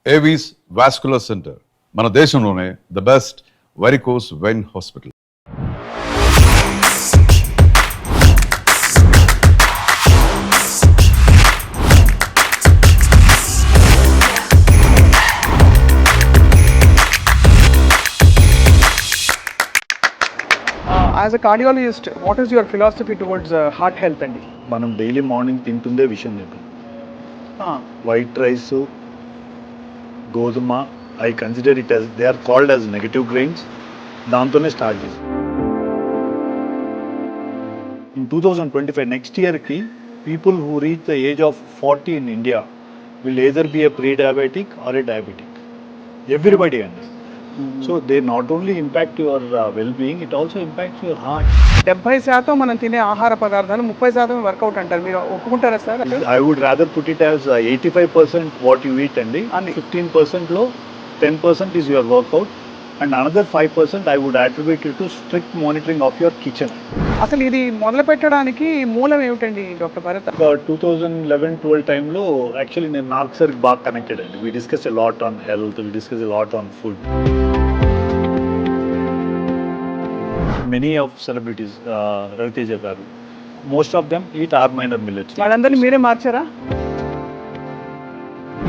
Avis vascular centre మన దేశంలోనే the best varicose vein hospital. As a cardiologist, what is your philosophy towards heart health అండి? మనం daily morning తింటుందే విషయం తింటాం. వైట్ రైస్, గోధుమ, I consider it as they are called as negative grains. దాంతోనే start చేసాం. ఇన్ 2025 నెక్స్ట్ ఇయర్కి people who reach the age of 40 in India will either be a pre diabetic or a diabetic. Everybody అండి. So they not only impact your well being, it also impacts your heart. 70% మనం తినే ఆహార పదార్థాలు 30% work out అంటారు. మీరు ఒప్పుకుంటారా sir? I would rather put it as 85% what you eat అండి. 15%లో 10% is your workout and another 5% I would attribute it to strict monitoring of your kitchen. అసలు ఇది మొదలు పెట్టడానికి మూలం ఏమిటండి డాక్టర్ భరత్? 2011-12 టైంలో యాక్చువల్లీ నేను నాకు సార్ బాగా కనెక్టెడ్ అండి. We discuss a lot on health, we discuss a lot on food. Many of celebrities, Ravi Teja గారు, most of them eat are minor millets. వాళ్ళందరినీ మీరే మార్చారా?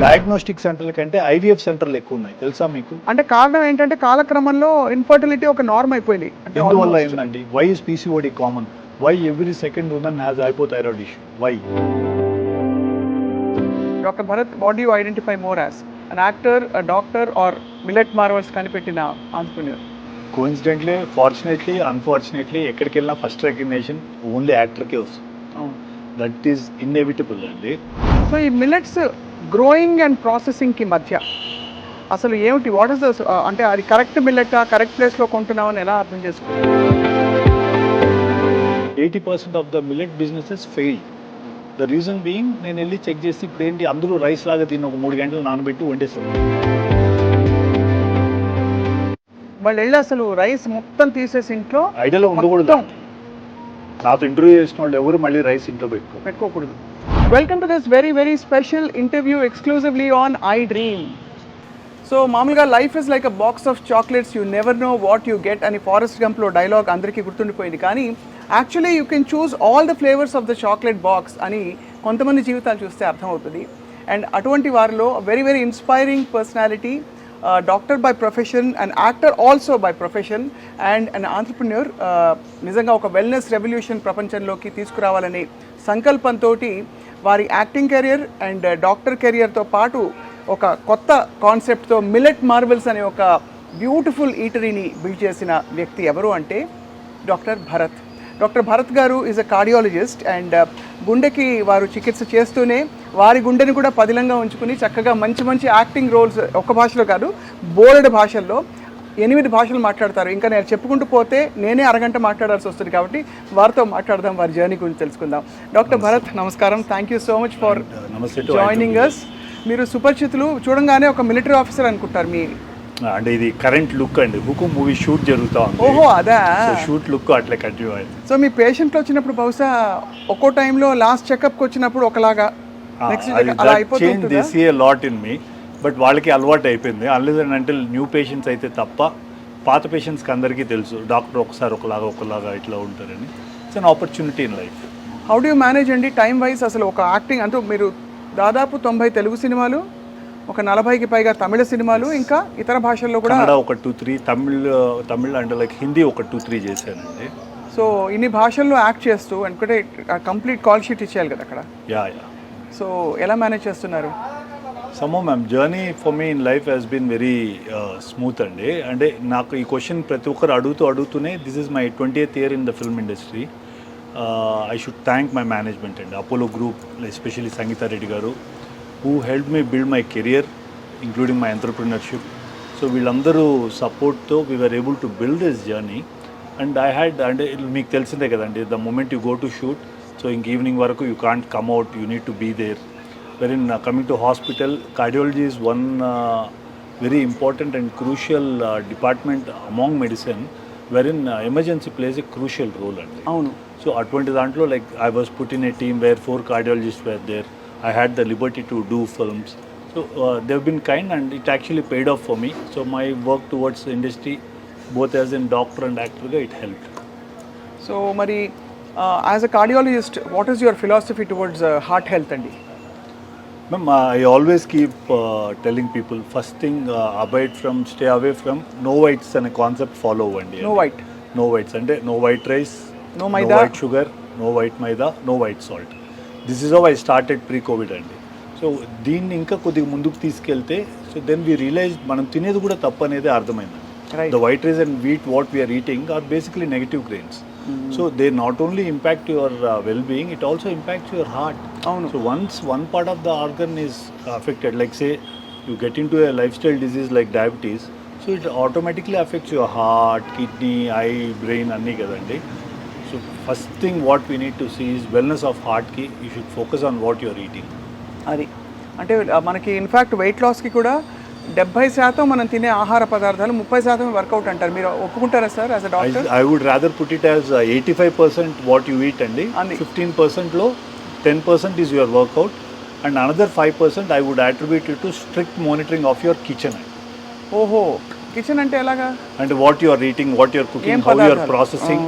డయాగ్నోస్టిక్ సెంటర్ల కంటే ఐవీఎఫ్ సెంటర్లు ఎక్కువ ఉన్నాయి, తెలుసా మీకు? అంటే కారణం ఏంటంటే కాలక్రమంలో ఇన్ఫర్టిలిటీ ఒక నార్మ్ అయిపోయింది. ఎందువల్ల ఏంటండి? Why is PCOD common? Why every second women has hypothyroid issue? Why? Doctor Bharat, what do you identify more as an actor, a doctor or Millet Marvels కనిపెట్టిన ఆంట్రప్రెన్యూర్? కోఇన్సిడెంట్లీ, ఫార్చునేట్లీ, అన్ఫార్చునేట్లీ ఎక్కడికి వెళ్ళినా first recognition only యాక్టర్కే వస్తుంది. That is inevitable అండి. So ఈ millets growing and ప్రాసెసింగ్కి మధ్య అసలు ఏమిటి, వాట్ ఇస్ ద, అంటే అది కరెక్ట్ మిల్లెట్, కరెక్ట్ ప్లేస్లో కొంటున్నామని ఎలా అర్థం చేసుకోవాలి? 80% of the millet businesses fail. The reason being, నేను వెళ్ళి చెక్ చేసి ఇప్పుడు ఏంటి అందరూ రైస్ లాగా తిని ఒక 3 గంటలు నానబెట్టి వండేస్తారు. వాళ్ళు వెళ్ళి అసలు రైస్ మొత్తం తీసేసి ఇంట్లో ఐడియాలో ఉండకూడదు. నాతో ఇంటర్వ్యూ చేసిన వాళ్ళు ఎవరు మళ్ళీ రైస్ ఇంట్లో పెట్టుకోకూడదు. Welcome to this very very special interview exclusively on iDream. So మామూలుగా life is like a box of chocolates, you never know what you get అని ఫారెస్ట్ గంప్లో డైలాగ్ అందరికీ గుర్తుండిపోయింది. కానీ actually you can choose all the flavours of the chocolate box అని కొంతమంది జీవితాలు చూస్తే అర్థమవుతుంది. అండ్ అటువంటి వారిలో very very inspiring personality, doctor by profession, and actor also by profession, and an entrepreneur. నిజంగా ఒక వెల్నెస్ రెవల్యూషన్ ప్రపంచంలోకి తీసుకురావాలనే సంకల్పంతో వారి యాక్టింగ్ కెరియర్ అండ్ డాక్టర్ కెరియర్తో పాటు ఒక కొత్త కాన్సెప్ట్తో మిల్లెట్ మార్వెల్స్ అనే ఒక బ్యూటిఫుల్ ఈటరీని బిల్డ్ చేసిన వ్యక్తి ఎవరు అంటే డాక్టర్ భరత్. డాక్టర్ భరత్ గారు ఈజ్ అ కార్డియాలజిస్ట్ అండ్ గుండెకి వారు చికిత్స చేస్తూనే వారి గుండెని కూడా పదిలంగా ఉంచుకుని చక్కగా మంచి మంచి యాక్టింగ్ రోల్స్ ఒక్క భాషలో కాదు బోలెడు భాషల్లో 8 భాషలు మాట్లాడతారు. ఇంకా నేను చెప్పుకుంటూ పోతే నేనే అరగంట మాట్లాడాల్సి వస్తుంది. కాబట్టి వారితో మాట్లాడదాం, వారి జర్నీ గురించి తెలుసుకుందాం. డాక్టర్ భరత్, నమస్కారం. Thank you so much for joining us. మీరు సుపరిచితులు, చూడంగానే ఒక మిలిటరీ ఆఫీసర్ అనుకుంటారు. మీ అంటే ఇది కరెంట్ లుక్ అండి, హుకుం మూవీ షూట్ జరుగుతా ఉంది. ఓహో, అదా షూట్ లుక్ అట్లా కంటిన్యూ అయింది. సో మీ పేషెంట్లు వచ్చినప్పుడు బహుశా ఒక్కో టైంలో లాస్ట్ చెకప్కి వచ్చినప్పుడు ఒకలాగా, అలా అయిపోతుంది. They see a lot in me, but వాళ్ళకి అలవాటు అయిపోయింది. Unless and until new patients అయితే తప్ప పాత పేషెంట్స్కి అందరికీ తెలుసు డాక్టర్ ఒకసారి ఒకలాగా ఇట్లా ఉంటారని. It's an opportunity in life. How do you manage అండి టైం వైజ్? అసలు ఒక యాక్టింగ్ అంటూ మీరు దాదాపు 90 తెలుగు సినిమాలు, ఒక 40కి పైగా తమిళ సినిమాలు, ఇంకా ఇతర భాషల్లో కూడా ఒక 2-3 తమిళ్ అంటే లైక్ హిందీ ఒక 2-3 చేశానండి. సో ఇన్ని భాషల్లో యాక్ట్ చేస్తూ అనుకుంటే కంప్లీట్ కాల్ షీట్ ఇచ్చేయాలి కదా అక్కడ. యా. సో ఎలా మేనేజ్ చేస్తున్నారు? సమ్మో ma'am, journey for me in life has been very smooth అండి. అంటే నాకు ఈ క్వశ్చన్ ప్రతి ఒక్కరు అడుగుతూనే this is my 20th year in the film industry. I should thank my management అండి, అపోలో గ్రూప్, ఎస్పెషల్లీ సంగీతా రెడ్డి గారు, who helped me build my career, including my entrepreneurship. So వీళ్ళందరూ సపోర్ట్తో we were able to build this journey. And I had, అంటే మీకు తెలిసిందే కదండి, the moment you go to shoot, so ఇంక evening వరకు you can't come out, you need to be there. Wherein coming to hospital, cardiology is one very important and crucial department among medicine, wherein emergency plays a crucial role అండి. అవును. So అటువంటి దాంట్లో like I was put in a team where 4 cardiologists were there. I had the liberty to do films. So they've been kind and it actually paid off for me. So my work towards the industry, both as in doctor and actor, it helped. So మరి as a cardiologist what is your philosophy towards heart health అండి? Ma'am, I always keep telling people, first thing, abide from, stay away from, no whites అనే concept follow అవ్వండి. No white, no whites అంటే no white rice, no maida, white sugar, no white maida, no white salt. This is how I started pre COVID అండి. So దీన్ని ఇంకా కొద్దిగా ముందుకు తీసుకెళ్తే, so then we realise మనం తినేది కూడా తప్పు అనేది అర్థమైంది. Right. The white rice and wheat what we are eating are basically negative grains. So they not only impact your well-being, it also impacts your heart. అవును. So once one part of the organ is affected, like say you get into a lifestyle disease like diabetes, so it automatically affects your heart, kidney, eye, brain అన్నీ కదండి. So first thing what we need to see is wellness of heart ki you should focus on what you are eating. అది అంటే మనకి in fact wait లాస్కి కూడా 70% మనం తినే ఆహార పదార్థాలు 30% వర్కౌట్ అంటారు. మీరు ఒప్పుకుంటారా sir as a doctor? I would rather put it as 85% what you eat అండి, అండి. 15% లో 10% is your workout and another 5% I would attribute it to strict monitoring of your kitchen. ఓహో, కిచెన్ అంటే ఎలాగా? And what you are eating, what you are cooking, ఏం how you are పదార్థాలు? processing,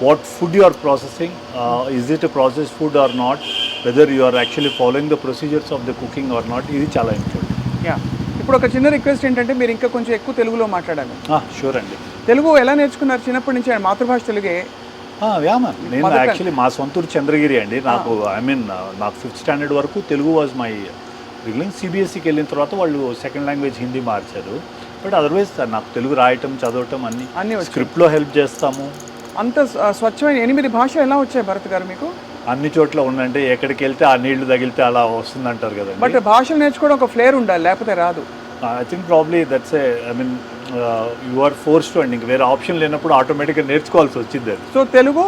what food you are processing, is it a processed food or not, whether you are actually following the procedures of the cooking or not, ఇది చాలా important. Yeah, ఇప్పుడు ఒక చిన్న request ఏంటంటే మీరు ఇంకా కొంచెం ఎక్కువ తెలుగులో మాట్లాడాలి. షూర్ అండి. తెలుగు ఎలా నేర్చుకున్నారు చిన్నప్పటి నుంచి? మాతృభాష తెలుగే? యా మ్యామ్, నేను Mother tongue. యాక్చువల్లీ మా సొంతూరు చంద్రగిరి అండి. నాకు నాకు 5th స్టాండర్డ్ వరకు తెలుగు వాజ్ మై బిగినింగ్. సిబిఎస్సికి వెళ్ళిన తర్వాత వాళ్ళు సెకండ్ లాంగ్వేజ్ హిందీ మార్చారు. బట్ అదర్వైజ్ నాకు తెలుగు రాయటం, చదవటం అన్నీ వచ్చు. స్క్రిప్ట్లో హెల్ప్ చేస్తాము. అంత స్వచ్ఛమైన 8 భాషలు ఎలా వచ్చాయి భరత్ గారు మీకు? అన్ని చోట్ల ఉందంటే ఎక్కడికి వెళ్తే ఆ నీళ్లు తగిలితే అలా వస్తుందంటారు కదండి. బట్ భాషలు నేర్చుకోవడం ఒక ఫ్లేర్ ఉండాలి, లేకపోతే రాదు. I think probably that's you are force to అండి. ఇంక వేరే ఆప్షన్ లేనప్పుడు ఆటోమేటిక్గా నేర్చుకోవాల్సి వచ్చింది అది. So Telugu,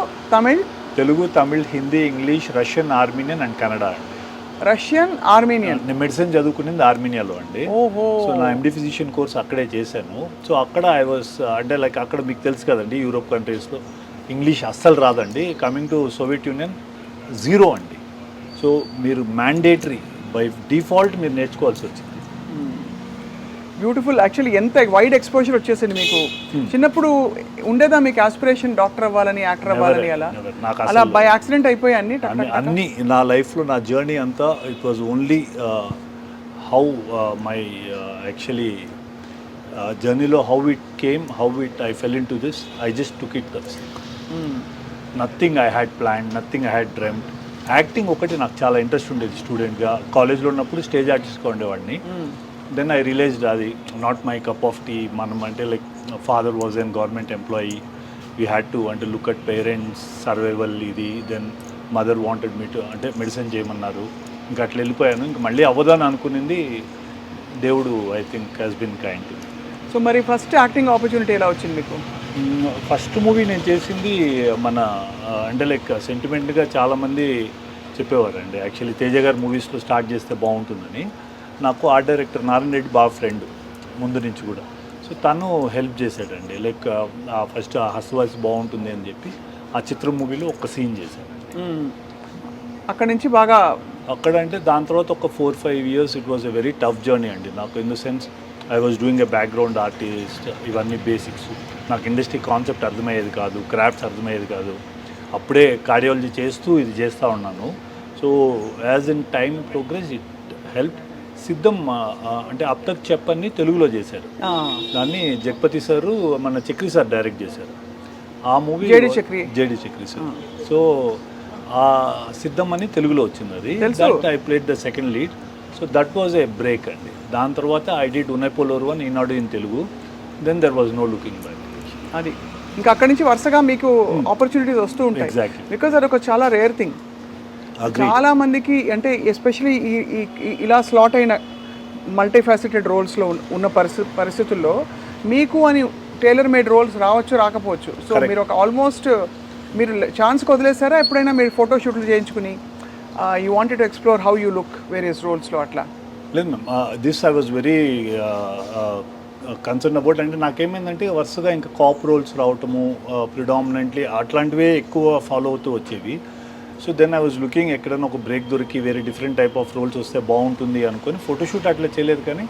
Tamil, Hindi, English, Russian, Armenian and Kannada అండి. Russian, Armenian. నేను మెడిసిన్ చదువుకునేది ఆర్మీనియాలో అండి. ఓహో. సో నా ఎండి ఫిజిషియన్ కోర్స్ అక్కడే చేశాను. సో అక్కడ ఐ వాస్ అంటే లైక్ అక్కడ మీకు తెలుసు కదండి, యూరోప్ కంట్రీస్లో ఇంగ్లీష్ అస్సలు రాదండి. Coming to Soviet union zero అండి. సో మీరు మ్యాండేటరీ బై డిఫాల్ట్ మీరు నేర్చుకోవాల్సి వచ్చింది. బ్యూటిఫుల్. యాక్చువల్లీ ఎంత వైడ్ ఎక్స్పోజర్ వచ్చేసింది మీకు. చిన్నప్పుడు ఉండేదా మీకు ఆస్పిరేషన్ డాక్టర్ అవ్వాలని, యాక్టర్ అవ్వాలని? అలా నాకు అలా బై యాక్సిడెంట్ అయిపోయి అన్ని అన్ని నా లైఫ్లో నా జర్నీ అంతా it was only how my actually జర్నీలో how it came, how it I fell into this, I just took it that's. Nothing I had plan, nothing I had dreamed. Acting ఒకటి నాకు చాలా interest ఉండేది. స్టూడెంట్గా కాలేజ్లో ఉన్నప్పుడు stage ఆర్టిస్ట్గా ఉండేవాడిని. దెన్ ఐ రియలైజ్డ్ అది not my cup of tea. మనం అంటే like father was an government employee, we had to అంటే లుక్ అట్ పేరెంట్స్ సర్వైవల్ ఇది. Then mother wanted me to అంటే మెడిసిన్ చేయమన్నారు. ఇంకా అట్లా వెళ్ళిపోయాను. ఇంక మళ్ళీ అవ్వదని అనుకునింది, దేవుడు I think has been kind to. So మరి ఫస్ట్ యాక్టింగ్ ఆపర్చునిటీ ఎలా వచ్చింది మీకు? ఫస్ట్ మూవీ నేను చేసింది మన అంటే లైక్ సెంటిమెంట్గా చాలామంది చెప్పేవారండి. యాక్చువల్లీ తేజ గారు మూవీస్లో స్టార్ట్ చేస్తే బాగుంటుందని. నాకు ఆర్ట్ డైరెక్టర్ నారాయణ రెడ్డి బాగా ఫ్రెండ్ ముందు నుంచి కూడా. సో తను హెల్ప్ చేశాడండి. లైక్ ఫస్ట్ హస్వాయిస్ బాగుంటుంది అని చెప్పి ఆ చిత్రం మూవీలో ఒక సీన్ చేశాడండి. అక్కడ నుంచి బాగా అక్కడ అంటే దాని తర్వాత ఒక 4-5 years it was a very tough journey అండి నాకు. In the sense I was doing a background artist, ఇవన్నీ బేసిక్స్. నాకు ఇండస్ట్రీ కాన్సెప్ట్ అర్థమయ్యేది కాదు, క్రాఫ్ట్స్ అర్థమయ్యేది కాదు. అప్పుడే కార్డియాలజీ చేస్తూ ఇది చేస్తూ ఉన్నాను. So as in time progress it help. సిద్ధం అంటే అప్ తక్ చెప్పని తెలుగులో చేశారు. దాన్ని జగపతి సారు మన చక్రి సార్ డైరెక్ట్ చేశారు. ఆ movie JD Chakri sir. So ఆ సిద్ధం అని తెలుగులో వచ్చింది అది. That I played the second lead. So that was a break అండి. దాని తర్వాత ఐ డిడ్ ఉనైపోలోరు అని Eenadu in Telugu. Then there was no looking back. అది ఇంకా అక్కడి నుంచి వరుసగా మీకు ఆపర్చునిటీస్ వస్తూ ఉంటాయి. ఎగ్జాక్ట్లీ. బికాజ్ అదొక చాలా రేర్ థింగ్. చాలా మందికి అంటే ఎస్పెషలీ ఇలా స్లాట్ అయిన మల్టీఫాసెటెడ్ రోల్స్లో ఉన్న పరిస్థితుల్లో మీకు అని టైలర్ మేడ్ రోల్స్ రావచ్చు, రాకపోవచ్చు. సో మీరు ఒక ఆల్మోస్ట్ మీరు ఛాన్స్ వదిలేసారా ఎప్పుడైనా? మీరు ఫోటోషూట్లు చేయించుకుని you wanted to explore how you look various రోల్స్లో అట్లా? లేదు ma'am, this I was very concern about. అంటే నాకేమైందంటే వరుసగా ఇంకా కాప్ రోల్స్ రావటము ప్రిడామినెంట్లీ అట్లాంటివే ఎక్కువ ఫాలో అవుతూ వచ్చేవి. So then I was looking ఎక్కడైనా ఒక బ్రేక్ దొరికి వేరే డిఫరెంట్ టైప్ ఆఫ్ రోల్స్ వస్తే బాగుంటుంది అనుకొని ఫోటోషూట్ అట్లా చేయలేదు కానీ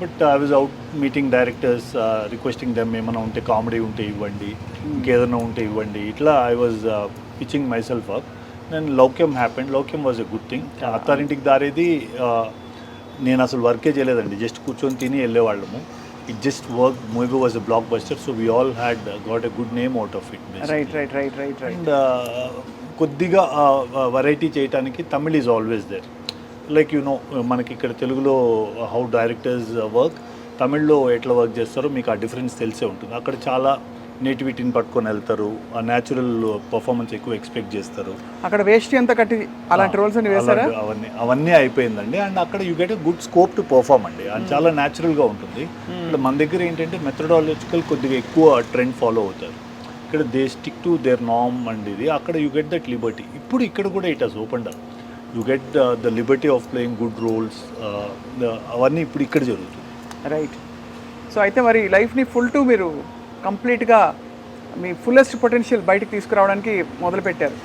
but I was out meeting directors requesting them ఏమైనా ఉంటే కామెడీ ఉంటే ఇవ్వండి ఇంకేదైనా ఉంటే ఇవ్వండి ఇట్లా I was pitching myself up then Loukyam happened Loukyam was a good thing Attarintiki Daredi నేను అసలు వర్కే చేయలేదండి జస్ట్ కూర్చొని తిని వెళ్ళేవాళ్ళము it just work movie was a blockbuster so we all had got a good name out of it right and కొద్దిగా variety చేయడానికి Tamil is always there like you know మనకి ఇక్కడ తెలుగులో హౌ డైరెక్టర్స్ వర్క్ తమిళ్లో ఎట్లా work చేస్తారో మీకు ఆ డిఫరెన్స్ తెలిసే ఉంటుంది అక్కడ చాలా నేటివిటీని పట్టుకొని వెళ్తారు ఆ న్యాచురల్ పర్ఫార్మెన్స్ ఎక్కువ ఎక్స్పెక్ట్ చేస్తారు అక్కడ వేస్ట్ అంతా కట్టి అలాంటి రోల్స్ అని వేస్తారా అవన్నీ అయిపోయిందండి అండ్ అక్కడ you get a good scope to perform అండి అది చాలా న్యాచురల్గా ఉంటుంది ఇక్కడ మన దగ్గర ఏంటంటే మెథడాలజికల్ కొద్దిగా ఎక్కువ ట్రెండ్ ఫాలో అవుతారు ఇక్కడ they stick to their norm and ఇది అక్కడ యూ గెట్ దట్ లిబర్టీ ఇప్పుడు ఇక్కడ కూడా it has open up you get the liberty of playing good roles అవన్నీ ఇప్పుడు ఇక్కడ జరుగుతుంది రైట్ సో అయితే మరి లైఫ్ని ఫుల్ టు మీరు కంప్లీట్గా మీ ఫుల్లెస్ట్ పొటెన్షియల్ బయటకు తీసుకురావడానికి మొదలుపెట్టారు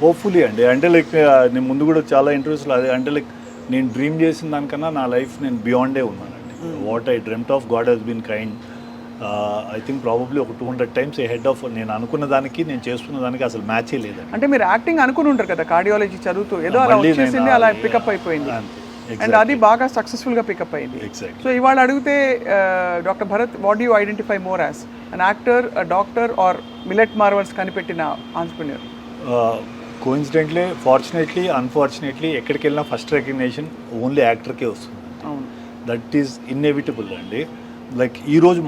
హోప్ఫుల్లీ అండి అంటే లైక్ నేను ముందు కూడా చాలా ఇంటర్వ్యూస్లో అదే అంటే లైక్ నేను డ్రీమ్ చేసిన దానికన్నా నా లైఫ్ నేను బియాండే ఉన్నానండి what I dreamt of God has been kind I think probably ఒక 200 టైమ్స్ హెడ్ ఆఫ్ నేను అనుకున్న దానికి నేను చేస్తున్న దానికి అసలు మ్యాచే లేదండి అంటే మీరు యాక్టింగ్ అనుకుని ఉంటారు కదా కార్డియాలజీ చదువుతూ ఏదో అలా మళ్ళీ వచ్చేసింది నేను అలా పికప్ అయిపోయింది అండ్ అది బాగా సక్సెస్ఫుల్గా పికప్ అయింది ఎగ్జాక్ట్ సో ఇవాళ అడిగితే doctor Bharat what do you identify more as an actor doctor or Millet Marvels కనిపెట్టిన ఆంట్రప్రెన్యూర్ కోఇన్సిడెంట్లీ ఫార్చునేట్లీ అన్ఫార్చునేట్లీ ఎక్కడికి వెళ్ళినా ఫస్ట్ రికగ్నేషన్ ఓన్లీ యాక్టర్కే వస్తుంది అవును దట్ ఈస్ ఇన్ఎవిటబుల్ అండి లైక్ ఈ రోజు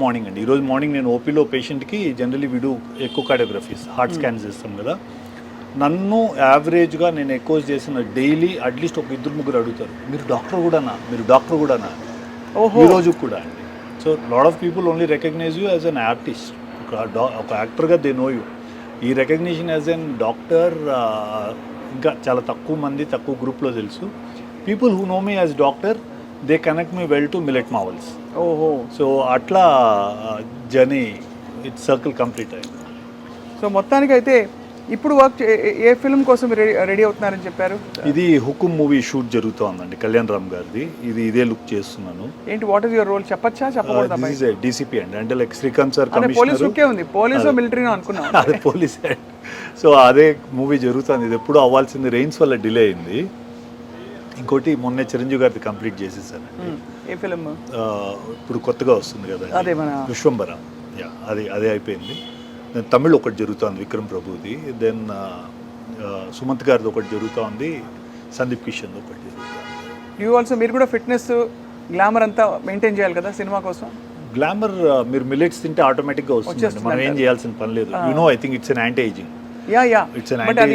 మార్నింగ్ నేను ఓపీలో పేషెంట్కి జనరలీ వీడు ఎక్కువ కార్డియోగ్రఫీస్ హార్ట్ స్కాన్స్ చేస్తాం కదా నన్ను యావరేజ్గా నేను ఎక్కువ చేసిన డైలీ అట్లీస్ట్ ఒక 2-3 అడుగుతారు మీరు డాక్టర్ కూడానా ఈ రోజు కూడా అండి so lot of people only recognise you as an artist ఒక యాక్టర్గా దే నో యూ ఈ రికగ్నిషన్ యాజ్ అన్ డాక్టర్ ఇంకా చాలా తక్కువ గ్రూప్లో తెలుసు people who know me as doctor they connect me well to Millet Marvels ఓహో సో అట్లా జర్నీ ఇట్స్ సర్కిల్ కంప్లీట్ అయింది సో మొత్తానికి అయితే ఇప్పుడు వర్క్ ఏ ఫిల్మ్ కోసం రెడీ అవుతున్నారని చెప్పారు ఇది హుకుమ్ మూవీ షూట్ జరుగుతోందండి కళ్యాణ్ రామ్ గారిది ఇదే లుక్ చేస్తున్నాను ఏంటి వాట్ ఇస్ యువర్ రోల్ చెప్పచ్చా చెప్పకూడదా దిస్ ఇస్ డీసీపీ అండి అంటే like Srikanth sir police commissioner లుక్కే ఉంది పోలీసు మిలిటరీ అనుకున్నా అదే పోలీస్ సో అదే మూవీ జరుగుతుంది ఇది ఎప్పుడు అవ్వాల్సింది రెయిన్స్ వల్ల డిలే అయింది ఇంకోటి మొన్నే చిరంజీవి గారిది కంప్లీట్ చేసేసాను ఏ ఫిల్మ్ ఇప్పుడు కొత్తగా వస్తుంది కదా అదే మన విశ్వంబర అదే అయిపోయింది దెన్ తమిళ్ ఒకటి జరుగుతుంది విక్రమ్ ప్రభుది దెన్ సుమంత్ గారిది ఒకటి జరుగుతుంది సందీప్ కిషన్ ఒకటి జరుగుతుంది యూ ఆల్సో మీరు కూడా ఫిట్నెస్ గ్లామర్ అంతా మెయింటైన్ చేయాలి కదా సినిమా కోసం గ్లామర్ మీరు మిల్లెట్స్ తింటే ఆటోమేటిక్గా వస్తుంది మనం ఏం చేయాల్సిన పని లేదు I think it's an anti ageing yeah It's an but అది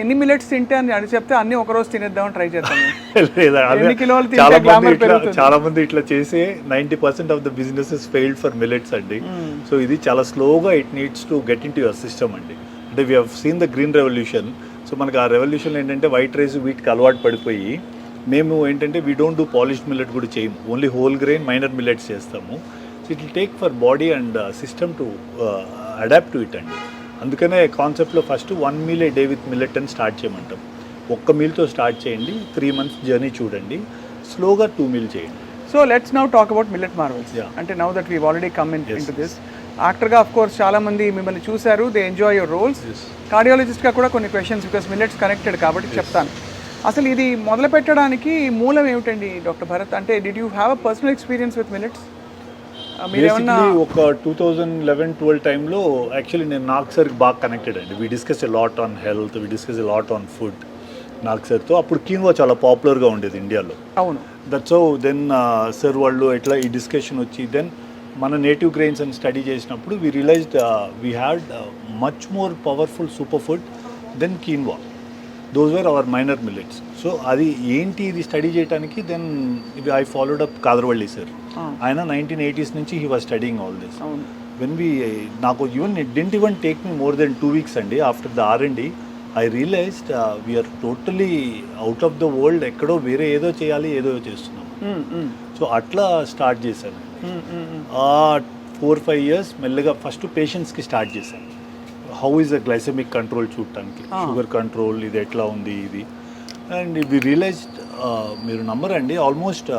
ఎన్ని మిల్లెట్స్ తింటే అని అడిగి చెప్తే అన్ని ఒక రోజు తినేద్దామని ట్రై చేస్తాను లేదా ఎన్ని కిలోలు తింటే గ్లామర్ పెరుగుతుంది చాలా మంది ఇట్లా చేసే 90% of the businesses failed for millets అండి సో ఇది చాలా స్లోగా it needs to get into your system అండి అంటే we had the green revolution so మనకి ఆ రెవల్యూషన్ ఏంటంటే వైట్ రైస్ వీటికి అలవాటు పడిపోయి మేము ఏంటంటే we don't do polished millet కూడా చేయము only whole grain minor millets చేస్తాము so it will take for body and system to adapt to it అండి అందుకనే కాన్సెప్ట్లో first 1 meal a day with millet అని స్టార్ట్ చేయమంటాం ఒక్క మీల్తో స్టార్ట్ చేయండి 3 months జర్నీ చూడండి స్లోగా 2 meal చేయండి so let's now talk about millet marvels అంటే now that we've already come into this యాక్టర్గా ఆఫ్ కోర్స్ చాలా మంది మిమ్మల్ని చూశారు దే ఎంజాయ్ యువర్ రోల్స్ కార్డియాలజిస్ట్గా కూడా కొన్ని క్వశ్చన్స్ బికాస్ మిల్లెట్స్ కనెక్టెడ్ కాబట్టి చెప్తాను అసలు ఇది మొదలు పెట్టడానికి మూలం ఏమిటండి డాక్టర్ భరత్ అంటే did you have a personal experience with millets మీరేమన్నా ఒక 2011-12 టైంలో యాక్చువల్లీ నేను నాగ్ సార్కి బాగా కనెక్టెడ్ అండి we discuss a lot on health we discuss a lot on food Nag సార్తో అప్పుడు కీన్వా చాలా పాపులర్గా ఉండేది ఇండియాలో అవును దట్స్ సో దెన్ సార్ వాళ్ళు ఎట్లా ఈ డిస్కషన్ వచ్చి దెన్ మన నేటివ్ గ్రెయిన్స్ అని స్టడీ చేసినప్పుడు we realised we had much more powerful super food then quinoa those were our minor millets so అది ఏంటి ఇది స్టడీ చేయడానికి then I followed up Khader Vali sir ఆయన 1980s నుంచి he was studying all this when నాకు didn't even take me more than 2 weeks అండి after the R&D I realised we are totally out of the world ఎక్కడో వేరే ఏదో చేయాలి ఏదో చేస్తున్నాం సో అట్లా స్టార్ట్ చేశాను 4-5 years మెల్లగా ఫస్ట్ పేషెంట్స్కి స్టార్ట్ చేశాను how is the glycemic control చూడటానికి, షుగర్ కంట్రోల్ ఇది ఎట్లా ఉంది ఇది. అండ్ వి రియలైజ్డ్, మీరు నమ్మరండి, ఆల్మోస్ట్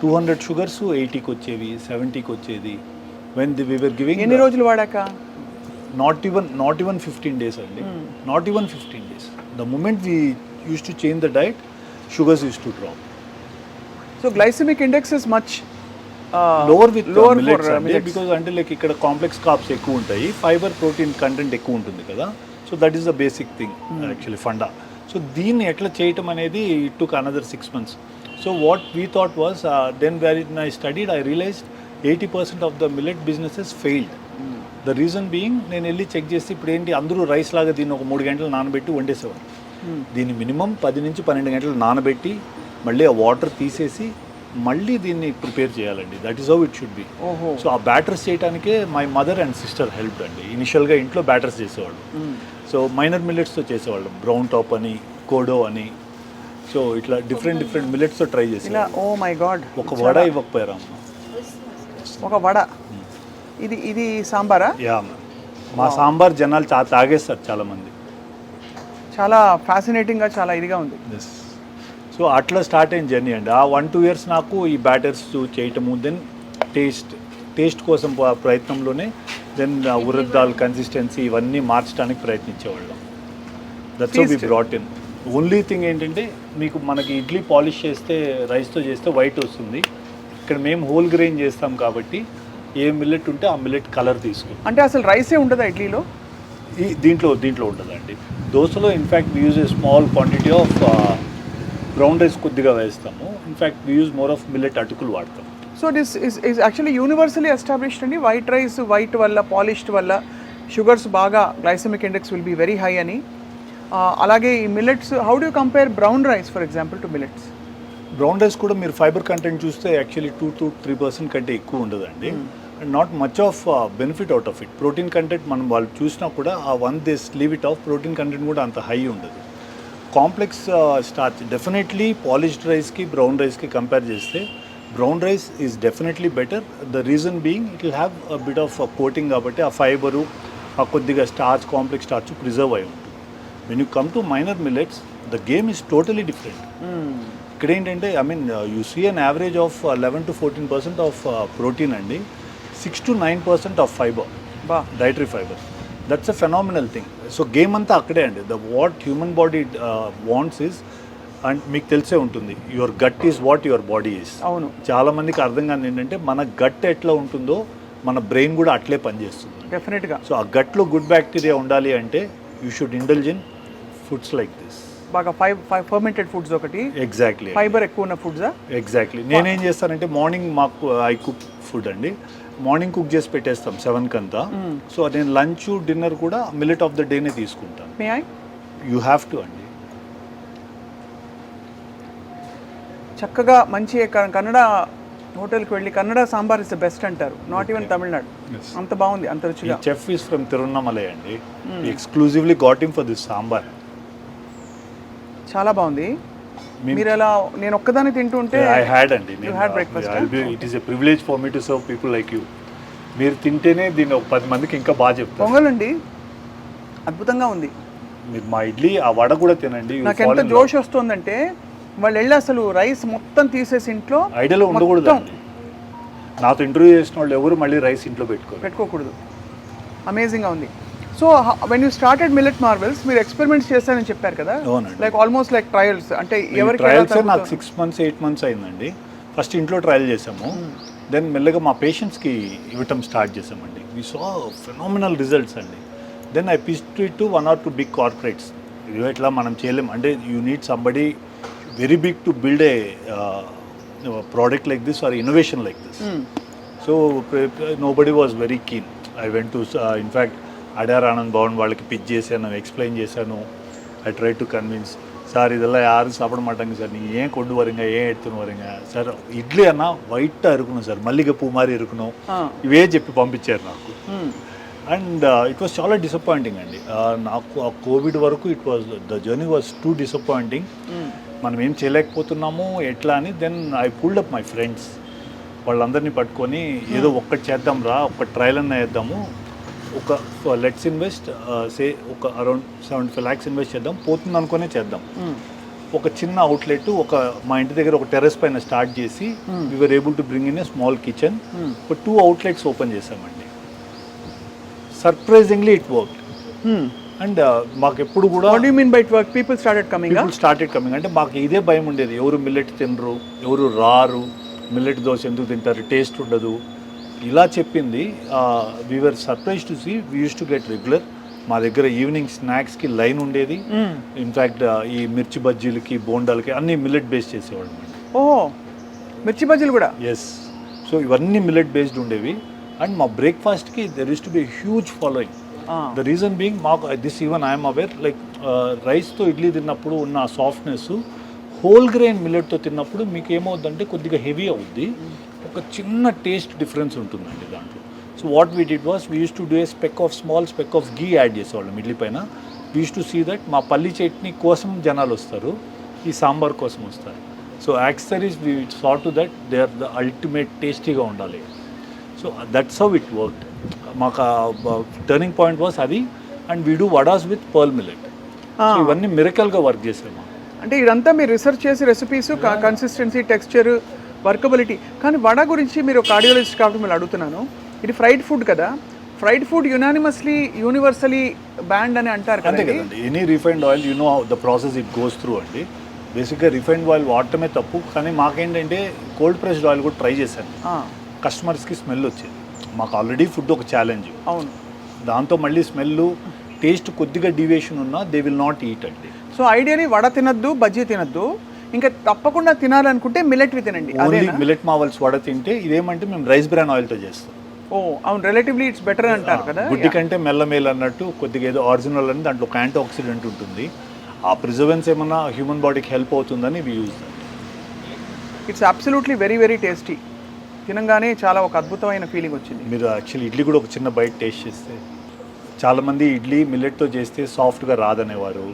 200 షుగర్స్ 80కి వచ్చేవి, 70కి వచ్చేది. వెన్ వి వర్ గివింగ్ ఎన్ని రోజులు వాడాక? నాట్ ఈవెన్ 15 days అండి, not even 15 days. The moment we used to change the diet, sugars used to drop. So glycemic index is much lower with lower millets for అంటే, millets. Because అంటే like ఇక్కడ complex carbs ఎక్కువ ఉంటాయి, fibre protein content ఎక్కువ ఉంటుంది కదా. So that is the basic thing actually funda. So దీన్ని ఎట్లా చేయటం అనేది it took another 6 months. So what we thought was, then where I studied, I realised 80% of the millet businesses failed. The reason being, నేను వెళ్ళి check చేసి ఇప్పుడు ఏంటి అందరూ రైస్ లాగా దీన్ని ఒక 3 గంటలు నానబెట్టి వండేసేవారు. దీన్ని మినిమం 10 నుంచి 12 గంటలు నానబెట్టి మళ్ళీ ఆ వాటర్ తీసేసి మళ్ళీ దీన్ని ప్రిపేర్ చేయాలండి. That is how it should B. So ఆ బ్యాటర్స్ చేయడానికే my mother and sister help అండి. ఇనిషియల్గా ఇంట్లో బ్యాటర్స్ చేసేవాళ్ళు. సో మైనర్ మిల్లెట్స్తో చేసేవాళ్ళం, బ్రౌన్ టాప్ అని, కోడో అని. సో ఇట్లా డిఫరెంట్ మిల్లెట్స్తో ట్రై చేసేవాళ్ళం. ఓ మై గాడ్, ఒక వడ ఇవ్వకపోయారా అమ్మ? ఒక వడ. ఇది సాంబారా? యా, మా సాంబార్ జనాలు తాగేస్తారు చాలామంది. చాలా ఫ్యాసినేటింగ్గా, చాలా ఇదిగా ఉంది. సో అట్లా స్టార్ట్ అయిన జర్నీ అండి. ఆ 1-2 years నాకు ఈ బ్యాటర్స్ చేయటము, దెన్ టేస్ట్ కోసం ప్రయత్నంలోనే దెన్ ఉరద్ దాల్ కన్సిస్టెన్సీ ఇవన్నీ మార్చడానికి ప్రయత్నించేవాళ్ళం. That's how we brought in. Only thing ఏంటంటే, మనకి ఇడ్లీ పాలిష్ చేస్తే, రైస్తో చేస్తే వైట్ వస్తుంది. ఇక్కడ మేము హోల్ గ్రెయిన్ చేస్తాం కాబట్టి ఏ మిల్లెట్ ఉంటే ఆ మిల్లెట్ కలర్ తీసుకుంటాం. అంటే అసలు రైసే ఉంటుందా ఇడ్లీలో? దీంట్లో ఉండదండి. దోశలో in fact we use a small quantity of brown rice కొద్దిగా వేస్తాము. In fact we use more of millet అటుకులు వాడతాం. So this is actually universally established అండి. వైట్ రైస్, వైట్ వల్ల, పాలిష్డ్ వల్ల షుగర్స్ బాగా, glycemic index will be very high అని. అలాగే ఈ millets, how do compare brown rice for example to millets? Brown rice కూడా మీరు ఫైబర్ కంటెంట్ చూస్తే యాక్చువల్లీ 2-3% కంటే ఎక్కువ ఉండదండి. And not much of benefit out of it. Protein content మనం వాళ్ళు చూసినా కూడా ఆ 1 days leave it of, protein content కూడా అంత హై ఉండదు. కాంప్లెక్స్ స్టార్చ్ డెఫినెట్లీ పాలిష్డ్ రైస్కి బ్రౌన్ రైస్కి కంపేర్ చేస్తే brown rice is definitely better. The reason being it will have a bit of coating కాబట్టి ఆ ఫైబరు, ఆ కొద్దిగా స్టార్చ్, కాంప్లెక్స్ స్టార్చ్ ప్రిజర్వ్ అయి ఉంటుంది. When you come to minor millets, the game is totally different. ఇక్కడ ఏంటంటే, I mean you see an average of 11-14% of protein అండి, 6-9% of fibre, dietary fibre. That's a phenomenal thing. So game అంతా అక్కడే అండి. The what human body wants is, and మీకు తెలిసే ఉంటుంది, your gut is what your body is. అవును. చాలామందికి అర్థం కాదు ఏంటంటే, మన గట్ ఎట్లా ఉంటుందో మన బ్రెయిన్ కూడా అట్లే పనిచేస్తుంది డెఫినెట్గా. సో ఆ గట్లో గుడ్ బ్యాక్టీరియా ఉండాలి అంటే you should indulge in foods like this. బాగా ఫర్మెంటెడ్ ఫుడ్స్ ఒకటి, ఎగ్జాక్ట్లీ ఫైబర్ ఎక్కువ ఉన్న ఫుడ్సా? ఎగ్జాక్ట్లీ. నేనేం చేస్తానంటే, మార్నింగ్ మాకు ఐ కుక్ ఫుడ్ అండి, మార్నింగ్ కుక్ చేసి పెట్టేస్తాం 7 అంతా. సో నేను లంచ్, డిన్నర్ కూడా మిల్లెట్ ఆఫ్ ద డేనే తీసుకుంటాను. May I? You have to అండి. చక్కగా మంచి కన్నడ హోటల్కి వెళ్ళి, Kannada sambar is the best అంటారు, నాట్ ఈవెన్ తమిళనాడు. అంత బాగుంది, అంత రుచిగా. చెఫ్ ఈస్ ఫ్రమ్ తిరువన్నమలై అండి. Exclusively got him for this sambar. చాలా బాగుంది. మీరు ఎలా, నేను ఒక్కదాన్ని తింటుంటే ఐ హ్యాడ్ అండి. You had breakfast, it is a privilege for me to serve people like you. మీరు తింటేనే దీన్ని ఒక 10 మందికి ఇంకా బాగా చెప్తారు. పొంగల్ అండి అద్భుతంగా ఉంది. మీరు మా ఇడ్లీ, ఆ వడ కూడా తినండి. నాకు ఎంత జోష్ వస్తుందంటే, వాళ్ళు వెళ్ళి అసలు రైస్ మొత్తం తీసేసి ఇంట్లో ఐడియాలో ఉండకూడదు. నాతో ఇంటర్వ్యూ చేసిన వాళ్ళు ఎవరు మళ్ళీ రైస్ ఇంట్లో పెట్టుకోకూడదు. అమేజింగ్గా ఉంది. So when you started millet Marvel's, మీరు ఎక్స్పెరిమెంట్స్ చేస్తారని చెప్పారు కదా, లైక్ ఆల్మోస్ట్ లైక్ ట్రయల్స్ అంటే ఎవరికి? ట్రయల్స్ నాకు 6 months 8 months అయిందండి. ఫస్ట్ ఇంట్లో ట్రయల్ చేసాము, దెన్ మెల్లగా మా పేషెంట్స్కి ఇవ్వటం స్టార్ట్ చేసామండి. వీ సా ఫెనామినల్ రిజల్ట్స్ అండి. Then I pitched it to 1 or 2 big corporates. ఇవి ఎట్లా మనం చేయలేం అంటే, you need somebody very big to build a product like this or innovation like this. So nobody was very keen. I went to in fact Adyar Anand Bhavan వాళ్ళకి pitch చేశాను, explain చేశాను. I try to convince sir இதெல்லாம் யாரும் சாப்பிட மாட்டாங்க sir, நீங்கள் ஏன் கொண்டு வரீங்க, ஏன் எடுத்துன்னு வரீங்க సార్, ఇడ్లీ అన్న వైట్గా இருக்கணும் సార్, మల్లిగపూ మారి இருக்கணும், ఇవే చెప్పి పంపించారు నాకు. అండ్ ఇట్ వాస్ చాలా డిసప్పాయింటింగ్ అండి నాకు. ఆ కోవిడ్ వరకు it was, the journey was too disappointing. మనం ఏం చేయలేకపోతున్నాము ఎట్లా అని. Then I pulled up my friends, వాళ్ళందరినీ పట్టుకొని ఏదో ఒక్కటి చేద్దాం రా, ఒక్క ట్రయల్ అన్న వేద్దాము, ఒక లెట్స్ ఇన్వెస్ట్ సే ఒక అరౌండ్ 75 lakhs ఇన్వెస్ట్ చేద్దాం, పోతుంది అనుకునే చేద్దాం. ఒక చిన్న అవుట్లెట్ మా ఇంటి దగ్గర ఒక టెర్రస్ పైన స్టార్ట్ చేసి we are able to bring in a small kitchen. ఒక 2 outlets ఓపెన్ చేసామండి. Surprisingly it work. అండ్ మాకు ఎప్పుడు కూడా what you mean by it work? People started coming. అంటే మాకు ఇదే భయం ఉండేది, ఎవరు మిల్లెట్ తినరు, ఎవరు రారు, మిల్లెట్ దోశ ఎందుకు తింటారు, టేస్ట్ ఉండదు, ఇలా చెప్పింది. We are surprise to see we used to get regular. మా దగ్గర ఈవినింగ్ స్నాక్స్కి లైన్ ఉండేది. ఇన్ఫ్యాక్ట్ ఈ మిర్చి బజ్జీలకి, బోండాలకి అన్ని మిల్లెట్ బేస్డ్ చేసేవాళ్ళం. ఓహో, మిర్చి బజ్జీలు కూడా? ఎస్. సో ఇవన్నీ మిల్లెట్ బేస్డ్ ఉండేవి. అండ్ మా బ్రేక్ఫాస్ట్కి there used to be huge following. The reason being మాకు this even I'm aware, like రైస్తో ఇడ్లీ తిన్నప్పుడు ఉన్న సాఫ్ట్నెస్ హోల్ గ్రెయిన్ మిల్లెట్తో తిన్నప్పుడు మీకు ఏమవుద్దంటే కొద్దిగా హెవీ అవుద్ది, ఒక చిన్న టేస్ట్ డిఫరెన్స్ ఉంటుందండి దాంట్లో. So what we did was we used to do a small speck of ghee add చేసేవాళ్ళం ఇడ్లీ పైన. We used to see that మా పల్లి చట్నీ కోసం జనాలు వస్తారు, ఈ సాంబార్ కోసం వస్తారు. So accessories we saw to that they are the ultimate టేస్టీగా ఉండాలి. So that's how it worked. మాకు టర్నింగ్ పాయింట్ వాస్ అది. And we do vadas with pearl millet. ఇవన్నీ మిరకల్గా వర్క్ చేసాము. అంటే ఇదంతా మీరు రీసెర్చ్ చేసి రెసిపీస్, కన్సిస్టెన్సీ, టెక్స్చర్, వర్కబిలిటీ. కానీ వడ గురించి మీరు కార్డియాలజిస్ట్ కాబట్టి మీరు అడుగుతున్నాను, ఇది ఫ్రైడ్ ఫుడ్ కదా, ఫ్రైడ్ ఫుడ్ యూనివర్సలీ బ్యాండ్ అని అంటారు కదండి. Any refined oil you know the process it goes through అండి. బేసిక్గా రిఫైన్డ్ ఆయిల్ వాడటమే తప్పు, కానీ మాకేంటంటే కోల్డ్ ప్రెస్డ్ ఆయిల్ కూడా ట్రై చేశాను. కస్టమర్స్కి స్మెల్ వచ్చేది. మాకు ఆల్రెడీ ఫుడ్ ఒక ఛాలెంజ్. అవును. దాంతో మళ్ళీ స్మెల్, టేస్ట్ కొద్దిగా డీవియేషన్ ఉన్నా దే విల్ నాట్ ఈట్ అండి. సో ఐడియాని వడ తినద్దు, బజ్జీ తినద్దు, ఇంకా తప్పకుండా తినాలనుకుంటే మిల్లెట్వి తినండి. ఓన్లీ మిల్లెట్ మావల్స్ వడ తింటే ఇదేమంటే మేము రైస్ బ్రాన్ ఆయిల్తో చేస్తాం. ఓ అవును, రిలేటివ్లీ ఇట్స్ బెటర్ అంటారు కదా. గుడ్డి కంటే మెల్లమేల్ అన్నట్టు కొద్దిగా ఏదో ఒరిజినల్ అని దాంట్లో ఒక యాంటీ ఆక్సిడెంట్ ఉంటుంది. ఆ ప్రిజర్వెన్స్ ఏమన్నా హ్యూమన్ బాడీకి హెల్ప్ అవుతుందని we use that. It's absolutely very very tasty. తినగానే చాలా ఒక అద్భుతమైన ఫీలింగ్ వచ్చింది. మీరు యాక్చువల్లీ ఇడ్లీ కూడా ఒక చిన్న బైట్ టేస్ట్ చేస్తే, చాలామంది ఇడ్లీ మిల్లెట్తో చేస్తే సాఫ్ట్గా రాదనేవారు.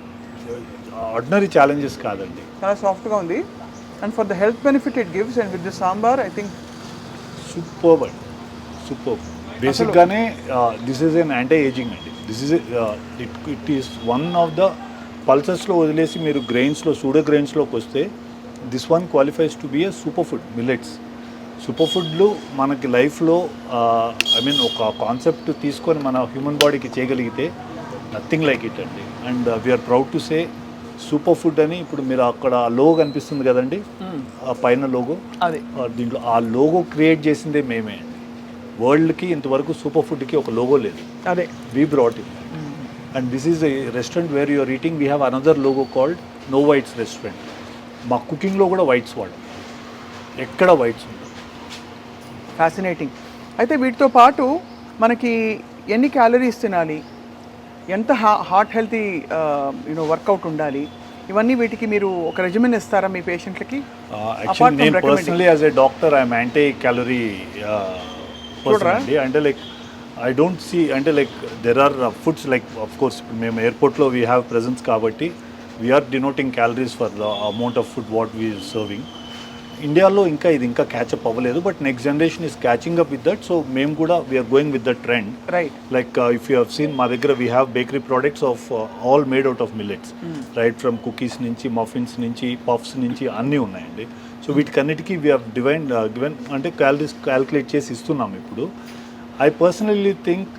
ఆర్డినరీ ఛాలెంజెస్ కాదండి, చాలా సాఫ్ట్గా ఉంది. And for the health benefit it gives, and with the sambar I think superb అండి, సూపర్బ్. బేసిక్గానే this is an anti ageing అండి. This is it is one of the పల్సెస్లో వదిలేసి మీరు గ్రెయిన్స్లో, సూడో గ్రెయిన్స్లోకి వస్తే this one qualifies to be a super food. Millets super ఫుడ్లు మనకి లైఫ్లో ఒక కాన్సెప్ట్ తీసుకొని మన హ్యూమన్ బాడీకి చేయగలిగితే నథింగ్ లైక్ ఇట్ అండి. And we are proud to say super food అని. ఇప్పుడు మీరు అక్కడ లోగో కనిపిస్తుంది కదండి, ఆ పైన లోగో, అదే దీంట్లో ఆ లోగో క్రియేట్ చేసిందే మేమే అండి. వరల్డ్కి ఇంతవరకు సూపర్ ఫుడ్కి ఒక లోగో లేదు, అదే we brought it. And this is a restaurant where you're eating, we have another logo called no whites restaurant. మా కుకింగ్లో కూడా వైట్స్ వాడు, ఎక్కడ వైట్స్ ఉండవు. ఫ్యాసినేటింగ్. అయితే వీటితో పాటు మనకి ఎన్ని క్యాలరీస్ తినాలి, ఎంత హార్ట్ హెల్తీ వర్కౌట్ ఉండాలి, ఇవన్నీ వీటికి మీరు ఒక రెజిమెన్ ఇస్తారా మీ పేషెంట్లకి? యాక్చువల్లీ నేను personally as a doctor I'm anti calorie person అండి. అంటే లైక్ ఐ డోంట్ సీ, అంటే like there are foods like of course మేము ఎయిర్పోర్ట్లో వీ హ్యావ్ ప్రెజెన్స్ కాబట్టి we're denoting calories for the amount of food what we serving. ఇండియాలో ఇంకా ఇది ఇంకా క్యాచప్ అవ్వలేదు, but next generation is catching up with that. So మేము కూడా we're going with the trend. Right. Like if you have seen, మా దగ్గర we have bakery products of all made out of millets, right from cookies నుంచి, muffins నుంచి, puffs నుంచి అన్నీ ఉన్నాయండి. So వీటికన్నిటికీ వీ హ్యావ్ గివెన్ అంటే క్యాలరీస్ క్యాల్కులేట్ చేసి ఇస్తున్నాం ఇప్పుడు. I personally think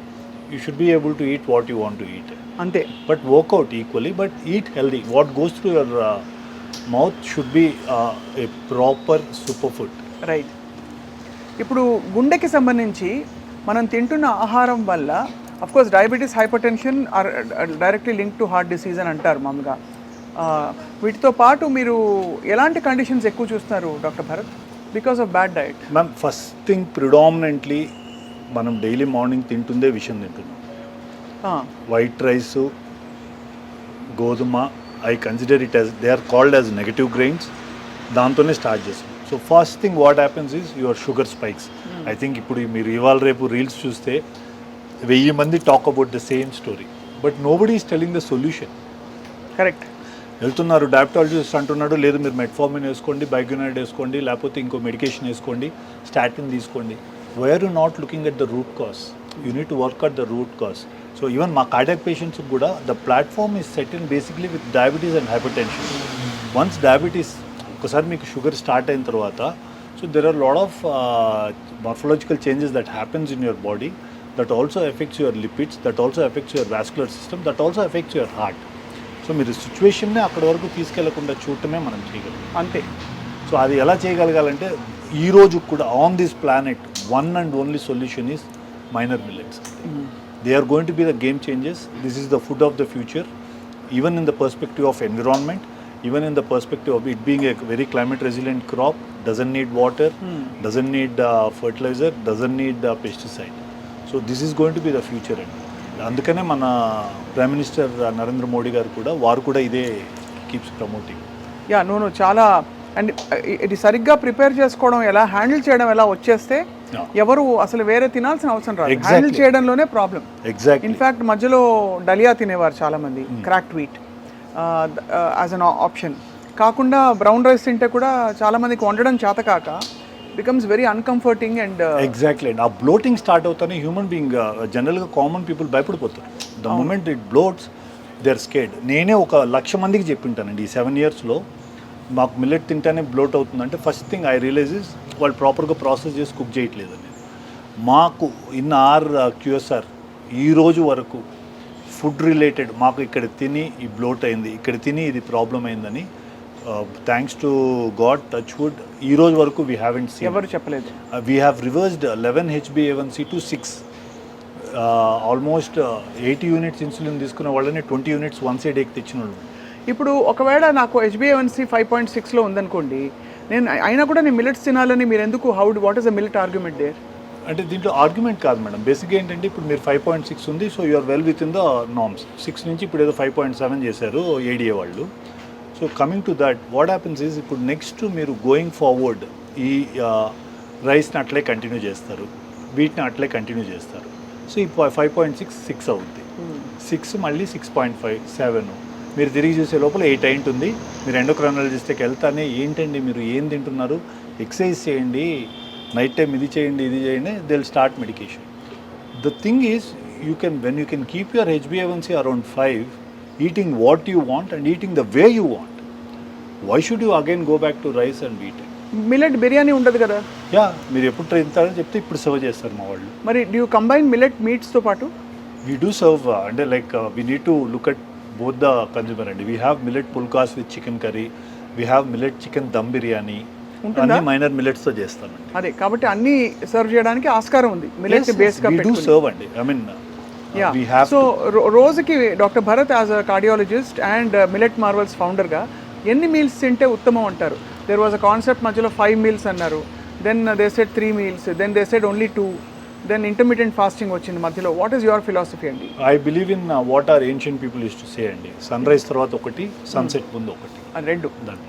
you should be able to eat what you want to eat, అంతే. But work out equally, but eat healthy. What goes through your mouth should be a proper super food. Right. ఇప్పుడు గుండెకి సంబంధించి మనం తింటున్న ఆహారం వల్ల of course diabetes, hyper tension are directly link to heart disease అని అంటారు మామూలుగా. వీటితో పాటు మీరు ఎలాంటి కండిషన్స్ ఎక్కువ చూస్తున్నారు doctor Bharat because of bad diet? Ma'am, first thing predominantly మనం డైలీ మార్నింగ్ తింటుందే విషయం తింటున్నాం. వైట్ రైస్, గోధుమ, I consider it as they are called as negative grains. దాంతోనే స్టార్ట్ చేస్తాం. So first thing what happens is your sugar spikes. I think ఇప్పుడు మీరు ఇవాళ రేపు రీల్స్ చూస్తే 1000 మంది talk about the same story, but nobody is telling the solution. Correct. వెళ్తున్నారు diabetologist అంటున్నాడు, లేదు మీరు మెట్ఫార్మిన్ వేసుకోండి, బైగ్యునైడ్ వేసుకోండి, లేకపోతే ఇంకో మెడికేషన్ వేసుకోండి, స్టాటిన్ తీసుకోండి. Why are you not looking at the root cause? You need to work out the root cause. So even my cardiac patients kuda, the platform is set in basically with diabetes and hypertension. Once diabetes, ఒకసారి మీకు sugar start అయిన తర్వాత, so there are a lot of morphological changes that happens in your body that also affects your lipids, that also affects your vascular system, that also affects your heart. So మీరు సిచ్యువేషన్నే అక్కడ వరకు తీసుకెళ్లకుండా చూడటమే మనం చేయగలం. అంతే. So అది ఎలా చేయగలగాలంటే ఈ రోజు కూడా on this planet one and only solution is minor millets. They are going to be the game changes. This is the food of the future, even in the perspective of environment, even in the perspective of it being a very climate resilient crop, doesn't need water, doesn't need fertilizer, doesn't need pesticide. So this is going to be the future. అందుకనే మన prime minister Narendra Modi గారు కూడా వారు కూడా ఇదే keeps promoting. Yeah no చాలా. And ఇది సరిగ్గా ప్రిపేర్ చేసుకోవడం ఎలా, హ్యాండిల్ చేయడం ఎలా వచ్చేస్తే ఎవరు అసలు వేరే తినాల్సిన అవసరం రాదు. హ్యాండిల్ చేయడంలోనే ప్రాబ్లం. ఎగ్జాక్ట్లీ. ఇన్ఫ్యాక్ట్ మధ్యలో డలియా తినేవారు చాలామంది, cracked wheat as an option కాకుండా బ్రౌన్ రైస్ తింటే కూడా చాలామందికి వండడం చేత కాక becomes very uncomforting. And exactly అండి. ఆ బ్లోటింగ్ స్టార్ట్ అవుతానే హ్యూమన్ బీయింగ్ జనరల్గా కామన్ పీపుల్ భయపడిపోతారు. The moment it bloats they are scared. నేనే 1,00,000 మందికి చెప్పింటానండి ఈ 7 yearsలో మాకు మిల్లెట్ తింటేనే బ్లోట్ అవుతుందంటే first thing I realise is వాళ్ళు ప్రాపర్గా ప్రాసెస్ చేసి కుక్ చేయట్లేదని. మాకు ఇన్ ఆర్ క్యూఎస్ఆర్ ఈ రోజు వరకు ఫుడ్ రిలేటెడ్ మాకు ఇక్కడ తిని ఈ బ్లోట్ అయింది, ఇక్కడ తిని ఇది ప్రాబ్లం అయిందని thanks to God touch wood ఈ రోజు వరకు వీ హ్యావెంట్ సీన్. ఎవరు చెప్పలేదు. We have reversed 11 HbA1c to 6. Almost 80 units insulin తీసుకున్న వాళ్ళని 20 units once a day తెచ్చిన వాళ్ళు. ఇప్పుడు ఒకవేళ నాకు HbA1c 5.6లో ఉందనుకోండి, నేను అయినా కూడా నేను మిల్లెట్స్ తినాలని మీరు ఎందుకు, what is the millet argument there? అంటే దీంట్లో ఆర్గ్యుమెంట్ కాదు మేడం. బేసిక్గా ఏంటంటే ఇప్పుడు మీరు 5.6 ఉంది, so you're well within the norms. 6 నుంచి ఇప్పుడు ఏదో 5.7 చేశారు ఏడిఏ వాళ్ళు. So coming to that what happens is ఇప్పుడు నెక్స్ట్ మీరు గోయింగ్ ఫార్వర్డ్ ఈ రైస్ని అట్లే కంటిన్యూ చేస్తారు, వీటిని అట్లే కంటిన్యూ చేస్తారు. సో ఈ 5.6 6 అవుద్ది, 6 మళ్ళీ 6.5 7 మీరు తిరిగి చూసే లోపల 8 అయింటుంది. మీరు ఎండోక్రైనాలజిస్ట్కి వెళ్తానే ఏంటండి మీరు ఏం తింటున్నారు, ఎక్సర్సైజ్ చేయండి, నైట్ టైం ఇది చేయండి ఇది చేయండి, they will start medication. The thing is when you can keep your HbA1c around 5, eating what you want and eating the way you want, why should you again go back to rice and wheat? Millet biryani ఉండదు కదా. Yeah మీరు ఎప్పుడు తింటారని చెప్తే ఇప్పుడు serve చేస్తారు మా వాళ్ళు. మరి డూ యూ కంబైన్ మిల్లెట్ మీట్స్తో పాటు? వీ డూ సర్వ్ అంటే like we need to look at both the consumer అండి. We have millet phulkas with chicken curry, we have millet chicken dum biryani, అన్ని మైనర్ మిల్లెట్స్తో చేస్తామండి. అదే కాబట్టి అన్ని సర్వ్ చేయడానికి ఆస్కారం ఉంది మిల్లెట్ బేస్గా పెట్టుకుని. సర్వ్ అండి. ఐ మీన్ సో రోజుకి doctor Bharat as a cardiologist and Millet Marvels ఫౌండర్గా ఎన్ని మీల్స్ తింటే ఉత్తమం అంటారు? దెర్ వాజ్ అ కాన్సెప్ట్ మధ్యలో 5 meals అన్నారు, then they said 3 meals, then they said only 2, then intermediate fasting వచ్చింది మధ్యలో. వాట్ ఈస్ యువర్ ఫిలాసఫీ అండి? I believe in what are ancient people used to say అండి, sunrise తర్వాత ఒకటి, sunset ముందు ఒకటి, రెండు, that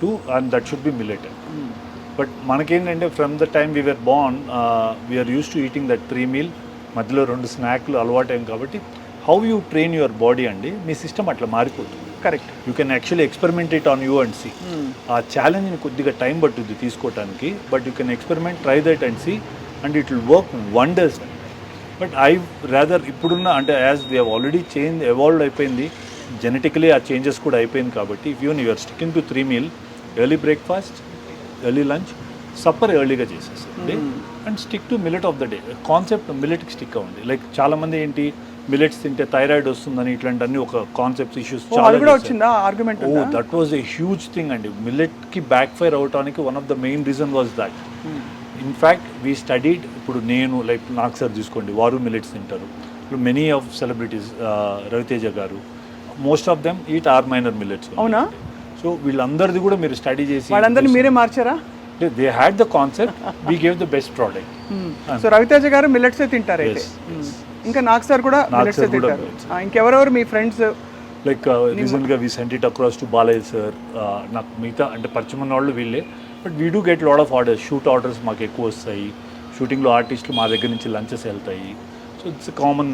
2 and that should be millet. But మనకేంటంటే from the time we were born we're used to eating that 3 meal, మధ్యలో 2 స్నాక్లు అలవాటైంది కాబట్టి how you train your body అండి మీ సిస్టమ్ అట్లా మారిపోతుంది. Correct. You can actually experiment it on you and see. ఆ ఛాలెంజ్ని కొద్దిగా టైం పట్టుద్ది తీసుకోవడానికి, but you can experiment, try that and see, and it will work wonders. But I rather ఇప్పుడున్న అంటే as we have already evolved అయిపోయింది, genetically ఆ changes కూడా అయిపోయింది కాబట్టి if you you're sticking to 3 meal, early breakfast, early lunch, supper ఎర్లీగా చేసేసండి and stick to millet of the day. Concept మిల్లెట్కి stick అవ్వండి. లైక్ చాలామంది ఏంటి మిల్లెట్స్ తింటే థైరాయిడ్ వస్తుందని ఇట్లాంటి ఒక కాన్సెప్ట్స్ ఇష్యూస్ చాలా వచ్చిందా argument? That was A huge thing అండి. మిల్లెట్కి బ్యాక్ ఫైర్ అవడానికి one of the main reason was that. In fact we studied, ఇప్పుడు నేను లైక్ నాకు సార్ తీసుకోండి, వారు మిల్లెట్స్ తింటారు. ఇప్పుడు మెనీ ఆఫ్ సెలబ్రిటీస్, రవితేజ గారు, most of them eat are minor millets. అవునా? సో వీళ్ళందరిది కూడా మీరు స్టడీ చేసి వాళ్ళందరినీ మీరే మార్చారా? They had the concept, we gave the best product. So Ravi Teja garu మిల్లెట్సే తింటారు అయితే. ఇంకా నాకు సార్ కూడా మిల్లెట్సే తింటారు. ఇంకెవరెవరు మీ ఫ్రెండ్స్? లైక్ రీసెంట్గా we sent it across to Balayya sir. నాకు మిగతా అంటే పరిచయం ఉన్న వాళ్ళు వీళ్ళే, but we do get lot of orders, shoot orders మాకు ఎక్కువ వస్తాయి. షూటింగ్లో ఆర్టిస్టులు మా దగ్గర నుంచి లంచెస్ వెళ్తాయి. సో ఇట్స్ కామన్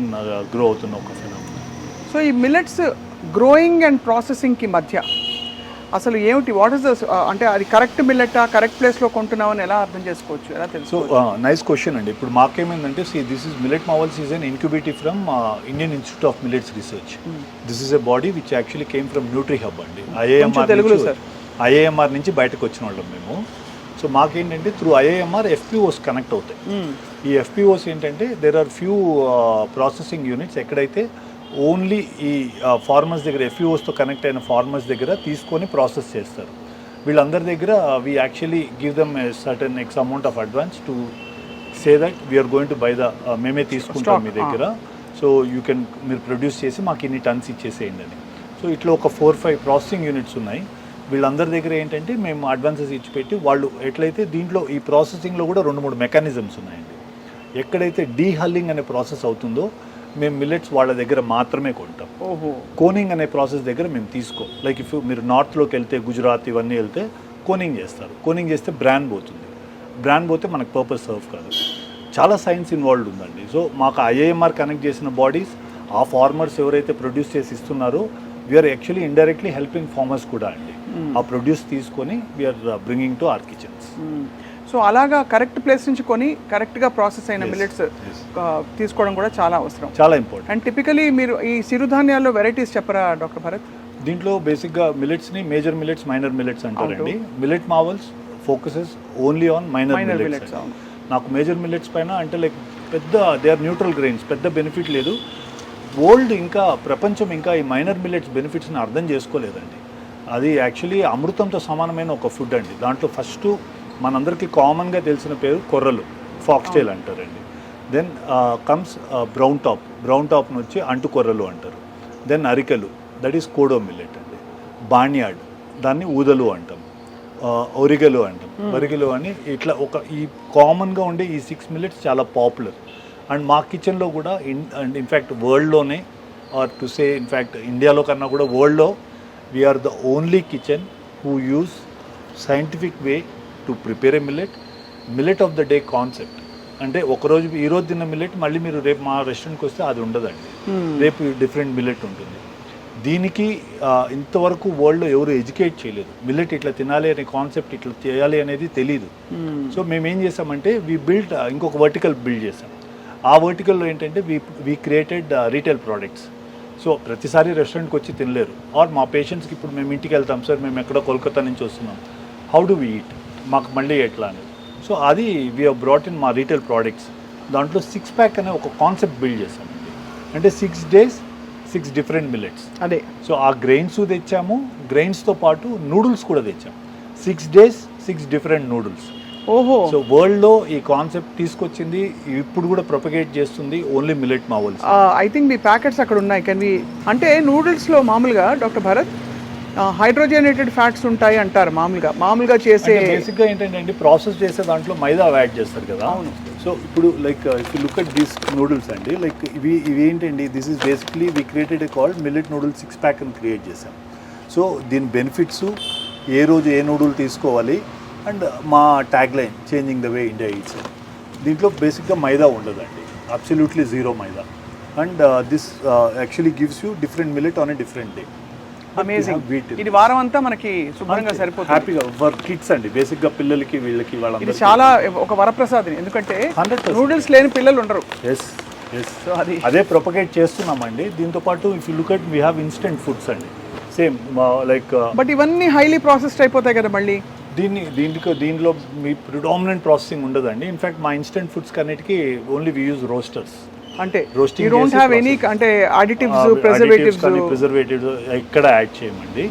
గ్రో అవుతున్న ఒక ఫినామినా. సో ఈ మిల్లెట్స్ గ్రోయింగ్ అండ్ ప్రాసెసింగ్కి మధ్య అసలు ఏమిటి వాట్ ఇస్ ద అంటే అది కరెక్ట్ మిల్లెటా కరెక్ట్ ప్లేస్లో కొంటున్నామని ఎలా అర్థం చేసుకోవచ్చు, ఎలా సో తెలుసు? నైస్ క్వశ్చన్ అండి. ఇప్పుడు మాకేమైందంటే this is Millet Marvels is an incubative from Indian Institute of Millets Research. This is a body which actually came from Nutri Hub అండి. తెలుగులో సార్. ఐఏఎంఆర్ నుంచి బయటకు వచ్చిన వాళ్ళం మేము. సో మాకేంటంటే త్రూ ఐఏఎంఆర్ ఎఫ్పిఓస్ కనెక్ట్ అవుతాయి. ఈ ఎఫ్పిఓస్ ఏంటంటే there are few processing units ఎక్కడైతే ఓన్లీ ఈ ఫార్మర్స్ దగ్గర ఎఫ్పిఓస్తో కనెక్ట్ అయిన ఫార్మర్స్ దగ్గర తీసుకొని ప్రాసెస్ చేస్తారు. వీళ్ళందరి దగ్గర we actually give them a certain x amount of advance to say that we're going to buy the మేమే తీసుకుంటాం మీ దగ్గర, సో యూ కెన్ మీరు ప్రొడ్యూస్ చేసి మాకు ఇన్ని టన్స్ ఇచ్చేసేయండి అని. సో ఇట్లా ఒక 4-5 ప్రాసెసింగ్ యూనిట్స్ ఉన్నాయి. వీళ్ళందరి దగ్గర ఏంటంటే మేము అడ్వాన్సెస్ ఇచ్చిపెట్టి వాళ్ళు ఎట్లయితే దీంట్లో ఈ ప్రాసెసింగ్లో కూడా 2-3 మెకానిజమ్స్ ఉన్నాయండి. ఎక్కడైతే డీహల్లింగ్ అనే ప్రాసెస్ అవుతుందో మేము మిల్లెట్స్ వాళ్ళ దగ్గర మాత్రమే కొంటాం. కోనింగ్ అనే ప్రాసెస్ దగ్గర మేము తీసుకో. లైక్ ఇఫ్ మీరు నార్త్లోకి వెళ్తే గుజరాత్ ఇవన్నీ వెళ్తే కోనింగ్ చేస్తారు. కోనింగ్ చేస్తే బ్రాండ్ పోతుంది. బ్రాండ్ పోతే మనకు పర్పస్ సర్వ్ కాదు. చాలా సైన్స్ ఇన్వాల్వ్డ్ ఉందండి. సో మాకు ఐఏఎంఆర్ కనెక్ట్ చేసిన బాడీస్ ఆ ఫార్మర్స్ ఎవరైతే ప్రొడ్యూస్ చేసి ఇస్తున్నారో we're actually indirectly helping farmers కూడా అండి. ఆ ప్రొడ్యూస్ తీసుకొని we're bringing to our kitchens. So అలాగా కరెక్ట్ ప్లేస్ నుంచి కొని కరెక్ట్గా ప్రాసెస్ అయిన మిల్లెట్స్ తీసుకోవడం కూడా చాలా అవసరం, చాలా ఇంపార్టెంట్. అండ్ టిపికలీ మీరు ఈ సిరుధాన్యాల్లో వెరైటీస్ చెప్పరా డాక్టర్ భరత్? దీంట్లో బేసిక్గా మిల్లెట్స్ని మేజర్ మిల్లెట్స్, మైనర్ మిల్లెట్స్ అంటారండి. Millet marvels focuses only on minor millets. నాకు మేజర్ మిల్లెట్స్ పైన అంటే లైక్ పెద్ద దే ఆర్ న్యూట్రల్ గ్రెయిన్స్, పెద్ద బెనిఫిట్ లేదు. వరల్డ్ ఇంకా ప్రపంచం ఇంకా ఈ మైనర్ మిల్లెట్స్ బెనిఫిట్స్ని అర్థం చేసుకోలేదండి. అది యాక్చువల్లీ అమృతంతో సమానమైన ఒక ఫుడ్ అండి. దాంట్లో ఫస్ట్ మనందరికీ కామన్గా తెలిసిన పేరు కొర్రలు, ఫాక్స్టైల్ అంటారండి. దెన్ కమ్స్ బ్రౌన్ టాప్ను వచ్చి అంటు కొర్రలు అంటారు. దెన్ అరికెలు, దట్ ఈస్ కోడో మిల్లెట్ అండి. బాణ్యాడ్, దాన్ని ఊదలు అంటాం. ఒరిగెలు అంటాం, ఒరిగెలు అని ఇట్లా ఒక ఈ కామన్గా ఉండే ఈ 6 మిల్లెట్స్ చాలా పాపులర్. అండ్ మా కిచెన్లో కూడా ఇన్ఫ్యాక్ట్ వరల్డ్లోనే ఆర్ టు సే ఇన్ఫ్యాక్ట్ ఇండియాలో కన్నా కూడా వరల్డ్లో we're the only kitchen who use scientific way to prepare a millet of the day concept. అంటే ఒకరోజు ఈరోజు తిన్న మిల్లెట్ మళ్ళీ మీరు రేపు మా రెస్టారెంట్కి వస్తే అది ఉండదండి. రేపు డిఫరెంట్ మిల్లెట్ ఉంటుంది. దీనికి ఇంతవరకు వరల్డ్లో ఎవరు ఎడ్యుకేట్ చేయలేదు. మిల్లెట్ ఇట్లా తినాలి అనే కాన్సెప్ట్, ఇట్లా చేయాలి అనేది తెలీదు. సో మేము ఏం చేసామంటే ఇంకొక వర్టికల్ బిల్డ్ చేసాం. ఆ వర్టికల్లో ఏంటంటే we created retail products. So ప్రతిసారి రెస్టారెంట్కి వచ్చి తినలేరు. ఆర్ మా పేషెంట్స్కి ఇప్పుడు మేము ఇంటికి వెళ్తాం, సార్ మేము ఎక్కడో కోల్కతా నుంచి వస్తున్నాం, హౌ డు వీ ఈట్, మాకు మళ్ళీ ఎట్లా అని. సో అది వీ హ్యావ్ బ్రాట్ ఇన్ మా రీటైల్ ప్రోడక్ట్స్. దాంట్లో 6 ప్యాక్ అనే ఒక కాన్సెప్ట్ బిల్డ్ చేసామండి. అంటే 6 days 6 డిఫరెంట్ మిల్లెట్స్. అదే. సో ఆ గ్రెయిన్స్ తెచ్చాము, గ్రెయిన్స్తో పాటు నూడిల్స్ కూడా తెచ్చాము. 6 days 6 డిఫరెంట్ నూడిల్స్. ఓహో. సో వరల్డ్లో ఈ కాన్సెప్ట్ తీసుకొచ్చింది, ఇప్పుడు కూడా ప్రొపగేట్ చేస్తుంది only millet marvels. I think me packets అక్కడ ఉన్నాయి. కెన్ వి అంటే నూడిల్స్లో మామూలుగా డాక్టర్ భరత్ హైడ్రోజనేటెడ్ ఫ్యాట్స్ ఉంటాయి అంటారు మామూలుగా చేసే. బేసిక్గా ఏంటంటే ప్రాసెస్ చేసే దాంట్లో మైదా యాడ్ చేస్తారు కదా. అవును. సో ఇప్పుడు like if you look at these noodles అండి, లైక్ ఇవి ఏంటండి, this is basically we created called millet noodle 6 pack అని క్రియేట్ చేసాం. సో దీని బెనిఫిట్స్, ఏ రోజు ఏ నూడిల్ తీసుకోవాలి, అండ్ మా tag line changing the way India eats. దీంట్లో బేసిక్గా మైదా ఉండదండి, absolutely 0 maida. And this actually gives you different millet on a different day. Amazing. ఇది వారం అంతా మనకి శుభ్రంగా సరిపోతుంది. హ్యాపీగా ఫర్ కిడ్స్ అండి, బేసిక్గా పిల్లలకి వీళ్ళకి ఇది చాలా ఒక వరప్రసాదం. ఎందుకంటే నూడిల్స్ లేని పిల్లలు ఉండరు. సో అదే ప్రొపగేట్ చేస్తున్నామండి. దీంతో పాటు if you look at we have instant foods అండి, సేమ్ లైక్. బట్ ఇవన్నీ హైలీ ప్రాసెస్డ్ అయిపోతాయి కదా మళ్ళీ. దీనిలో మీ ప్రిడామినెంట్ ప్రాసెసింగ్ ఉండదండి. ఇన్ఫ్యాక్ట్ మా ఇన్స్టెంట్ ఫుడ్స్ కన్నిటికి ఓన్లీ వీ యూజ్ రోస్టర్స్. అంటే యూ డోంట్ హ్యావ్ ఎనీ అంటే అడిటివ్స్, ప్రిజర్వేటివ్స్ ఎక్కడ యాడ్ చేయమండి.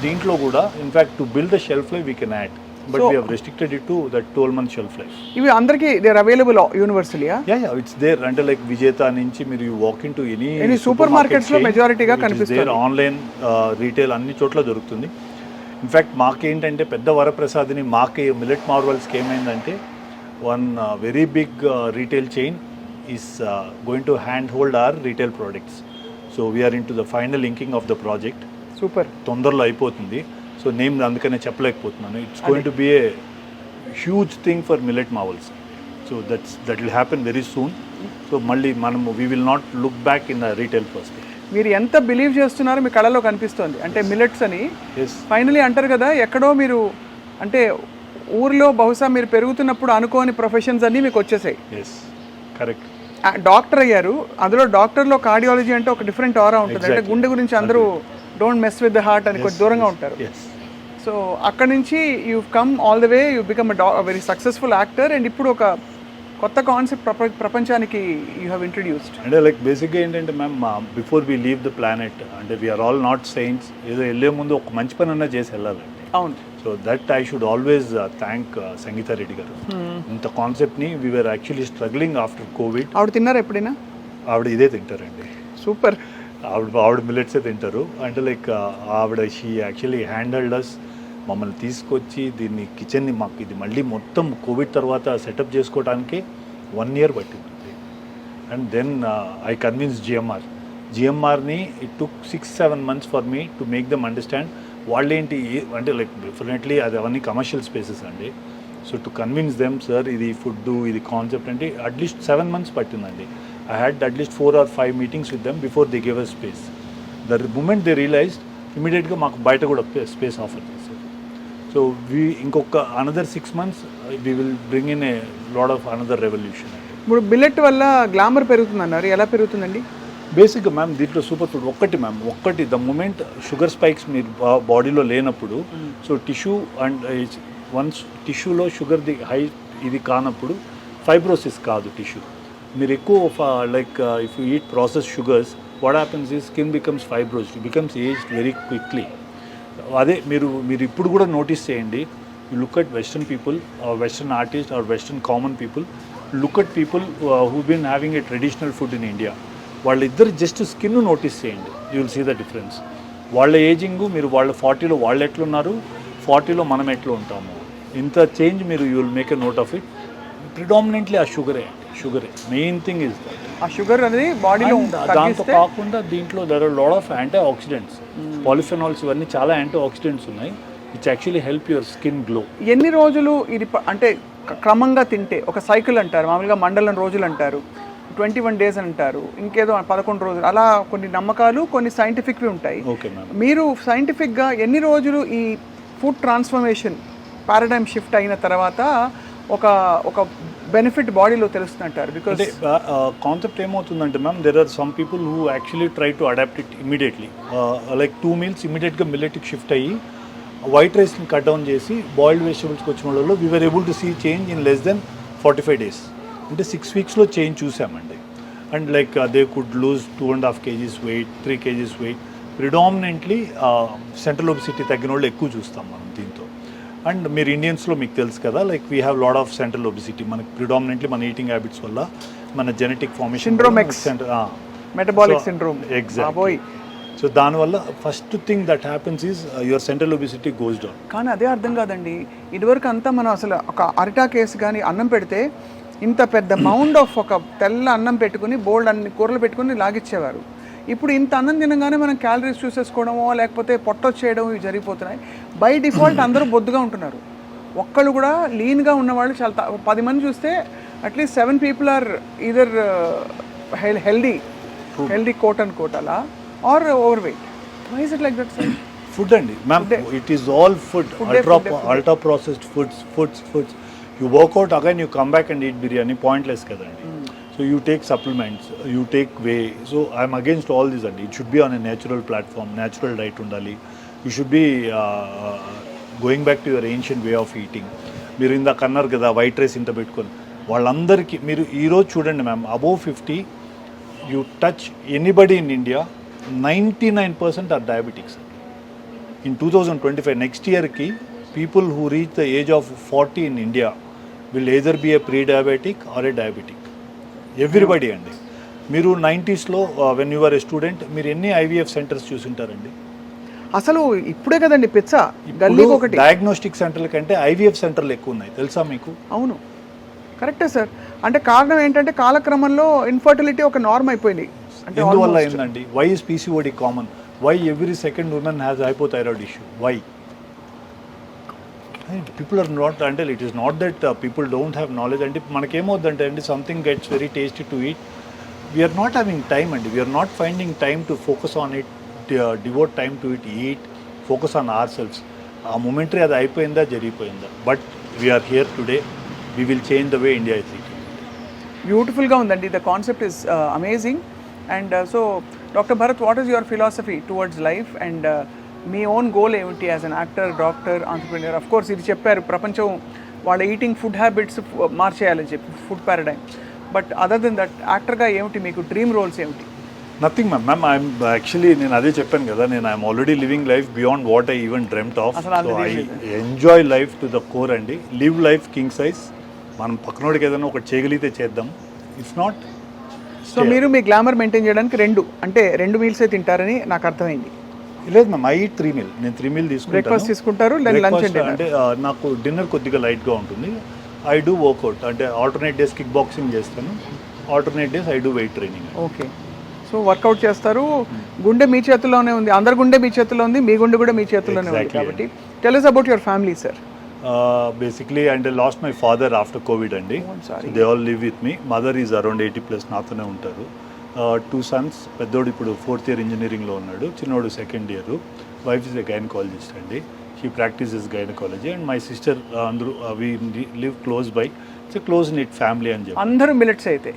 దీంట్లో కూడా in fact to build the shelf life we can add, but we have restricted it to that 12 month shelf life. ఇవి అందరికీ they are available universally? Ya it's there. అంటే like Vijetha నుంచి మీరు you walk into any supermarkets లో మెజారిటీగా కనిపిస్తుంది. Online retail అన్ని చోట్ల దొరుకుతుంది. ఇన్ఫ్యాక్ట్ మాకేంటంటే పెద్ద వరప్రసాద్ని మాకే మిల్లెట్ మార్వల్స్కి ఏమైందంటే one very big retail chain is going to hand hold our retail products. So we're in to the final inking of the project. Super. తొందరలో అయిపోతుంది. సో నేమ్ అందుకనే చెప్పలేకపోతున్నాను. It's going to be a huge thing for Millet Marvels. So that will happen very soon. So మళ్ళీ మనము we will not look back in the retail perspective. మీరు ఎంత believe చేస్తున్నారో మీ కళలో కనిపిస్తోంది. అంటే మిల్లెట్స్ అని ఎస్ ఫైనలీ అంటారు కదా, ఎక్కడో మీరు అంటే ఊర్లో బహుశా మీరు పెరుగుతున్నప్పుడు అనుకోని ప్రొఫెషన్స్ అన్నీ మీకు వచ్చేసాయి. Yes correct. డాక్టర్ అయ్యారు, అందులో డాక్టర్లో కార్డియాలజీ అంటే ఒక డిఫరెంట్ ఆరా ఉంటుంది. అంటే Exactly. గుండె గురించి అందరూ don't mess with the heart అని కొంచెం దూరంగా ఉంటారు. ఎస్ సో అక్కడ నుంచి you come all the way, you become very successful actor. And ఇప్పుడు ఒక కొత్త కాన్సెప్ట్ ప్రపంచానికి యూ హ్యావ్ ఇంట్రడ్యూస్డ్. అంటే లైక్ బేసిక్గా ఏంటంటే ma'am, before we leave the planet అంటే వీఆర్ ఆల్ నాట్ సెయింట్స్, ఏదో వెళ్ళే ముందు ఒక మంచి పని అన్నా చేసి వెళ్ళాలండి. అవును. So that I should always thank Sangeetha Reddy garu. ఇంత కాన్సెప్ట్ని we're actually struggling after Covid. ఆవిడ తిన్నారా ఎప్పుడైనా? ఆవిడ ఇదే తింటారండి, సూపర్. ఆవిడ మిల్లెట్సే తింటారు. అంటే లైక్ ఆవిడ షీ యాక్చువల్లీ హ్యాండిల్డ్ అస్, మమ్మల్ని తీసుకొచ్చి దీన్ని కిచెన్ని మాకు ఇది మళ్ళీ మొత్తం కోవిడ్ తర్వాత సెటప్ చేసుకోవడానికి 1 year పట్టింది. అండ్ దెన్ ఐ కన్విన్స్ జిఎంఆర్ని it took 6-7 months for me to make them understand. వాళ్ళేంటి అంటే లైక్ డెఫినెట్లీ అది అవన్నీ కమర్షియల్ స్పేసెస్ అండి. So to convince them, sir ఇది ఫుడ్ ఇది కాన్సెప్ట్ అంటే అట్లీస్ట్ 7 months పట్టిందండి. I had at least 4 or 5 meetings with them before they gave us space. The moment they realized, ఇమీడియట్గా మాకు బయట కూడా స్పేస్ ఆఫర్ చేశారు. సో ఇంకొక another 6 months we will bring in A lot of another revolution అండి. ఇప్పుడు billet వల్ల glamour పెరుగుతుందన్నారు, ఎలా పెరుగుతుందండి? బేసిక్గా మ్యామ్ దీంట్లో సూపర్ ఫుడ్ ఒక్కటి ద మూమెంట్ షుగర్ స్పైక్స్ మీరు బాడీలో లేనప్పుడు, సో టిష్యూ అండ్ వన్స్ టిష్యూలో షుగర్ ది హై ఇది కానప్పుడు ఫైబ్రోసిస్ కాదు టిష్యూ. మీరు ఎక్కువ like if you eat process sugars, what happens ఈ skin becomes fibrosed, becomes aged very quickly. అదే మీరు ఇప్పుడు కూడా నోటీస్ చేయండి, you look at western people, western artist or western common people, look at people who been having a traditional food in India. వాళ్ళిద్దరు just skin notice చేయండి, you will see the difference. వాళ్ళ ageing మీరు వాళ్ళ 40లో వాళ్ళు ఎట్లున్నారు, 40లో మనం ఎట్లా ఉంటాము, ఇంత చేంజ్ మీరు you will make a note of it. Predominantly ఆ షుగరే మెయిన్ థింగ్ ఇస్ దట్. ఆ షుగర్ అనేది బాడీలో దాంతో కాకుండా దీంట్లో there are lot of antioxidants, polyphenols, ఇవన్నీ చాలా యాంటీ ఆక్సిడెంట్స్ ఉన్నాయి which actually help your skin glow. ఎన్ని రోజులు ఇది అంటే క్రమంగా తింటే, ఒక సైకిల్ అంటారు మామూలుగా, మండలం రోజులు అంటారు, 21 days అని అంటారు, ఇంకేదో 11 రోజులు, అలా కొన్ని నమ్మకాలు కొన్ని సైంటిఫిక్వి ఉంటాయి. Okay ma'am. మీరు సైంటిఫిక్గా ఎన్ని రోజులు ఈ ఫుడ్ ట్రాన్స్ఫర్మేషన్ పారాడైమ్ షిఫ్ట్ అయిన తర్వాత ఒక బెనిఫిట్ బాడీలో తెలుస్తుంటారు? బికాజ్ అంటే కాన్సెప్ట్ ఏమవుతుందంటే ma'am, there are some people who actually try to adapt it immediately. Like 2 meals ఇమీడియట్గా మిల్లెట్కి షిఫ్ట్ అయ్యి వైట్ రైస్ని కట్ డౌన్ చేసి బాయిల్డ్ వెజిటబుల్స్కి వచ్చిన వాళ్ళలో we were able to see change in less than 45 days. అంటే 6 weeksలో చేంజ్ చూసామండి. And like they could lose 2.5 kgs weight, 3 kgs weight. Predominantly central obesity తగ్గిన వాళ్ళు ఎక్కువ చూస్తాం మనం దీంతో. అండ్ మీరు ఇండియన్స్లో మీకు తెలుసు కదా, like we have lot of central obesity. మనకి ప్రిడామినెంట్లీ మన ఈటింగ్ హ్యాబిట్స్ వల్ల మన genetic formation metabolic syndrome. Exactly. So దానివల్ల first thing that happens is your central obesity goes down. కానీ అదే అర్థం కాదండి, ఇదివరకు అంతా మనం అసలు ఒక అరిటా కేసు కానీ అన్నం పెడితే ఇంత పెద్ద మౌండ్ ఆఫ్ ఒక తెల్ల అన్నం పెట్టుకుని బోల్డ్ అన్ని కూరలు పెట్టుకుని లాగిచ్చేవారు. ఇప్పుడు ఇంత అన్నం తినగానే మనం క్యాలరీస్ చూసేసుకోవడమో లేకపోతే పొట్టొచ్చేయడం ఇవి జరిగిపోతున్నాయి. బై డిఫాల్ట్ అందరూ బొద్దుగా ఉంటున్నారు. ఒక్కళ్ళు కూడా లీన్గా ఉన్నవాళ్ళు చాలా 10 మంది చూస్తే at least 7 people are either healthy కోట్ అండ్ కోట్ అలా or overweight. Why is it like that sir? Food అండి ma'am, it is all food, ultra processed foods. You work out again you come back and eat biryani, pointless కదండి. So you take supplements, you take whey. So I'm against all this అండి. It should be on a natural platform, natural diet ఉండాలి. You should be going back to your ancient way of eating. మీరు ఇందాక అన్నారు కదా white rice ఇంత పెట్టుకొని, వాళ్ళందరికీ మీరు ఈరోజు చూడండి ma'am, above 50 you touch anybody in India 99% are diabetics. In 2025 next ఇయర్కి people who reach the age of 40 in India will either be a pre diabetic or a diabetic. Everybody అండి. మీరు 90sలో when you are a student మీరు ఎన్ని IVF centres చూసుంటారండి? అసలు ఇప్పుడే కదండి పిచ్చ గల్లీకి ఒకటి. డయాగ్నోస్టిక్ సెంటర్ల కంటే IVF సెంటర్లు ఎక్కువ ఉన్నాయి, తెలుసా మీకు? అవును, కరెక్టే సార్. అంటే కారణం ఏంటంటే కాలక్రమంలో ఇన్ఫర్టిలిటీ ఒక నార్మ్ అయిపోయింది. అంటే ఎందువల్ల అయిందండి? Why is PCOD common? Why every second women has hypothyroid issue? Why? People are not, అంటే it is not that people don't have knowledge. అంటే మనకేమవుద్దంటే అండి, something gets very tasty to eat, we are not having time and we are not finding time to focus on it, devote time to it, eat, focus on ourselves. ఆ momentary అది అయిపోయిందా జరిగిపోయిందా, but we're here today, we will change the way India is eating. బ్యూటిఫుల్గా ఉందండి. The concept is amazing. And so doctor Bharat, what is your philosophy towards life and మీ own goal ఏమిటి as an actor, doctor, entrepreneur? Of course ఇది చెప్పారు, ప్రపంచం వాళ్ళ eating food habits మార్చేయాలని చెప్పి, food paradigm. But other than that యాక్టర్గా ఏమిటి మీకు డ్రీమ్ రోల్స్ ఏమిటి? Nothing ma'am. ఐఎమ్ యాక్చువల్లీ, నేను అదే చెప్పాను కదా, నేను I'm already living life beyond what I even dreamt of. So I enjoy life to the core అండి. Live life king size. మనం పక్కనోడికి ఏదైనా ఒకటి చేయగలిగితే చేద్దాం, ఇఫ్ నాట్. సో మీరు మీ గ్లామర్ మెయింటైన్ చేయడానికి రెండు మీల్సే తింటారని నాకు అర్థమైంది. లేదు మ్యామ్, ఐ ఈట్ 3 meal. నేను 3 meal తీసుకుంటాను. బ్రేక్ఫాస్ట్ తీసుకుంటారు, లంచ్ అంటే నాకు డిన్నర్ కొద్దిగా లైట్గా ఉంటుంది. ఐ డూ వర్కౌట్, అంటే ఆల్టర్నేట్ డేస్ కిక్ బాక్సింగ్ చేస్తాను, alternate days I do weight training. Okay. So workout చేస్తారు. గుండె మీ చేతుల్లోనే ఉంది, అందరి గుండె మీ చేతుల్లో ఉంది, మీ గుండె కూడా మీ చేతుల్లోనే ఉంది. కాబట్టి tell us about your family, sir. Basically అంటే lost my father after Covid అండి. They all live with me. Mother is around 80+ నాతోనే ఉంటారు. 2 sons. పెద్దోడు ఇప్పుడు 4th year ఇంజనీరింగ్లో ఉన్నాడు, చిన్నోడు 2nd year. Wife is a gynaecologist అండి. She practises gynaecology. And my sister, అందరూ we live close by. It's close knit family అని చెప్పి. అందరూ మిలెట్స్ అయితే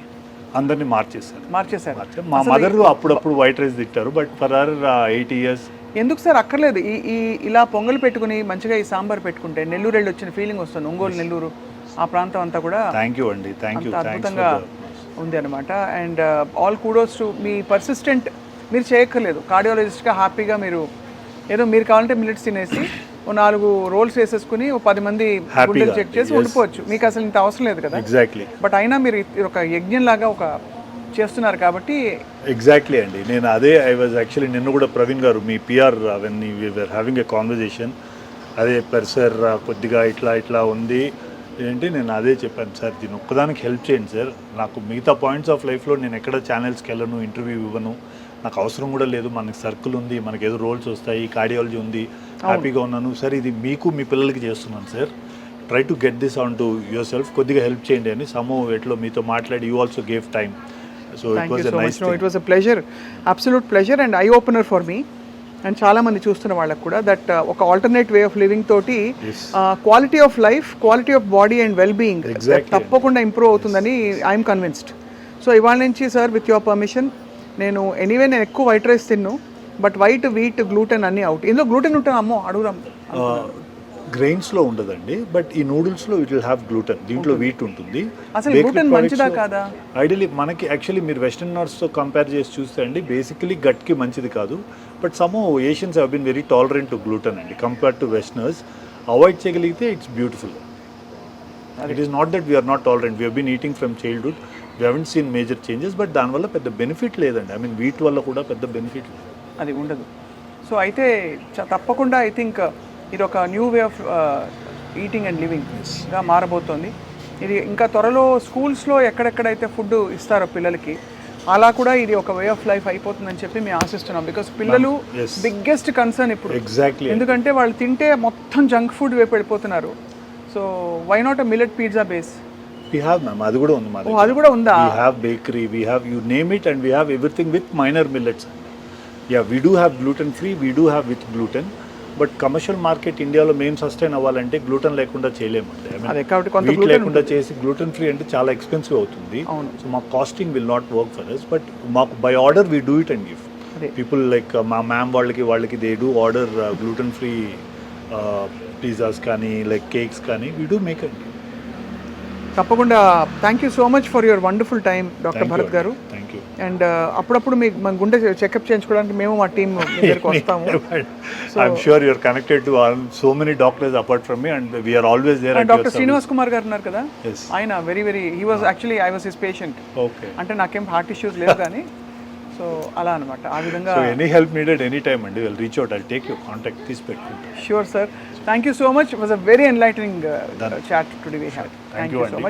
అందరినీ మార్చేశారు. మా మదర్ అప్పుడప్పుడు వైట్ రైస్ తింటారు, బట్ ఫర్ అవర్ 80 years. ఎందుకు సార్ అక్కర్లేదు? ఈ ఇలా పొంగల్ పెట్టుకుని మంచిగా ఈ సాంబార్ పెట్టుకుంటే నెల్లూరు వెళ్ళి వచ్చిన ఫీలింగ్ వస్తుంది. ఒంగోలు, నెల్లూరు ఆ ప్రాంతం అంతా కూడా థ్యాంక్ యూ అండి, థ్యాంక్ యూ, అద్భుతంగా ఉంది అనమాట. And all kudos to me persistent. మీరు చేయక్కర్లేదు, కార్డియాలజిస్ట్గా హ్యాపీగా మీరు ఏదో మీరు కావాలంటే మిల్లెట్స్ తినేసి 4 రోల్స్ వేసేసుకుని 10 మంది గుండెలు చెక్ చేసి ఉండిపోవచ్చు. మీకు అసలు ఇంత అవసరం లేదు కదా. ఎగ్జాక్ట్లీ. బట్ అయినా మీరు ఒక యజ్ఞం లాగా ఒక చేస్తున్నారు కాబట్టి. ఎగ్జాక్ట్లీ అండి. నేను అదే ఐ వాజ్ యాక్చువల్లీ, నిన్న కూడా ప్రవీణ్ గారు మీ PR when we were having a conversation, అదే సార్ కొద్దిగా ఇట్లా ఉంది ఏంటి, నేను అదే చెప్పాను సార్, దీని ఒక్కదానికి హెల్ప్ చేయండి సార్. నాకు మిగతా పాయింట్స్ ఆఫ్ లైఫ్లో నేను ఎక్కడ ఛానల్స్కి వెళ్ళను, ఇంటర్వ్యూ ఇవ్వను, నాకు అవసరం కూడా లేదు. మనకి సర్కిల్ ఉంది, మనకి ఏదో రోల్స్ వస్తాయి, కార్డియాలజీ ఉంది, హ్యాపీగా ఉన్నాను సార్. ఇది మీకు మీ పిల్లలకి చేస్తున్నాను sir. Try to get this on to your self, కొద్దిగా హెల్ప్ చేయండి అని సమో ఎట్లో మీతో మాట్లాడి you also gave time. So it was a nice thing. It was a pleasure, absolute pleasure and eye opener for me and చాలా మంది చూస్తున్న వాళ్ళకి కూడా, దట్ ఒక ఆల్టర్నేట్ వే ఆఫ్ లివింగ్ తోటి quality of life, quality of body and well being తప్పకుండా improve అవుతుందని I'm convinced. So ఇవాళ నుంచి సార్, విత్ యువర్ పర్మిషన్, నేను ఎక్కువ వైట్ రైస్ తిన్ను, బట్ వైట్, వీట్, గ్లూటెన్ అన్నీ అవుట్. ఇందులో గ్లూటెన్ ఉంటుంది, అమ్మో అడుగుదాం. గ్రెయిన్స్లో ఉండదండి, బట్ ఈ నూడిల్స్లో ఇట్ విల్ హ్యావ్ గ్లూటెన్. దీంట్లో వీట్ ఉంటుంది. అసలు గ్లూటెన్ మంచిదా కాదా? ఐడియలీ మనకి యాక్చువల్లీ మీరు వెస్టర్నర్స్తో కంపేర్ చేసి చూస్తే అండి, బేసికలీ గట్కి మంచిది కాదు. But some Asians have been very tolerant to gluten అండి కంపేర్ టు వెస్టర్నర్స్. అవాయిడ్ చేయగలిగితే it's beautiful. It is not that we are not tolerant, we been eating from childhood, we haven't seen major changes, but దానివల్ల పెద్ద benefit లేదండి. I mean wheat వల్ల కూడా పెద్ద benefit లేదు, అది ఉండదు. సో అయితే తప్పకుండా ఐ థింక్ ఇది ఒక new way of eating and లివింగ్గా మారబోతోంది. ఇది ఇంకా త్వరలో స్కూల్స్లో ఎక్కడెక్కడైతే ఫుడ్ ఇస్తారో పిల్లలకి, అలా కూడా ఇది ఒక వే ఆఫ్ లైఫ్ అయిపోతుందని చెప్పి మేము ఆశిస్తున్నాం. బికాస్ పిల్లలు బిగ్గెస్ట్ కన్సర్న్ ఇప్పుడు. ఎగ్జాక్ట్లీ. ఎందుకంటే వాళ్ళు తింటే మొత్తం జంక్ ఫుడ్ వైపు వెళ్ళిపోతున్నారు. So why not a millet pizza base? We have, ma'am. అది కూడా ఉంది మా దగ్గర. అది కూడా ఉందా? We have bakery, we have you name it, and we have everything with minor millets. Yeah, we do have gluten free, we do have with gluten. But commercial market ఇండియాలో మేము సస్టైన్ అవ్వాలంటే గ్లూటెన్ లేకుండా చేయలేమండి. Wheat లేకుండా చేసి gluten free అంటే చాలా expensive అవుతుంది. సో మా costing will not work for us, but మాకు by order we do it and give people. Like మా మ్యామ్ వాళ్ళకి they do order gluten free pizzas కానీ లైక్ కేక్స్ కానీ వీ డూ మేక్ అండి. తప్పకుండా. Thank you so much for your wonderful time doctor Bharat garu. Thank you. And అప్పుడప్పుడు మీకు మన గుండె చెకప్ చేయించుకోవడానికి మేము మా టీం దగ్గరికి వస్తాము. I'm sure you're connected to so many doctors apart from me and we're always there. Doctor Srinivas Kumar garu ఉన్నారు కదా, ఆయన very he was actually I was his patient. Okay. అంటే నాకేం హార్ట్ ఇష్యూస్ లేవు కానీ సో అలా అనమాట. ఆ విధంగా any help needed any time అండి, will reach out, I'll take your contact, తీసి పెట్టుకుంటాను. Sure sir. Thank you so much. It was a very enlightening chat today we had. Thank you so much.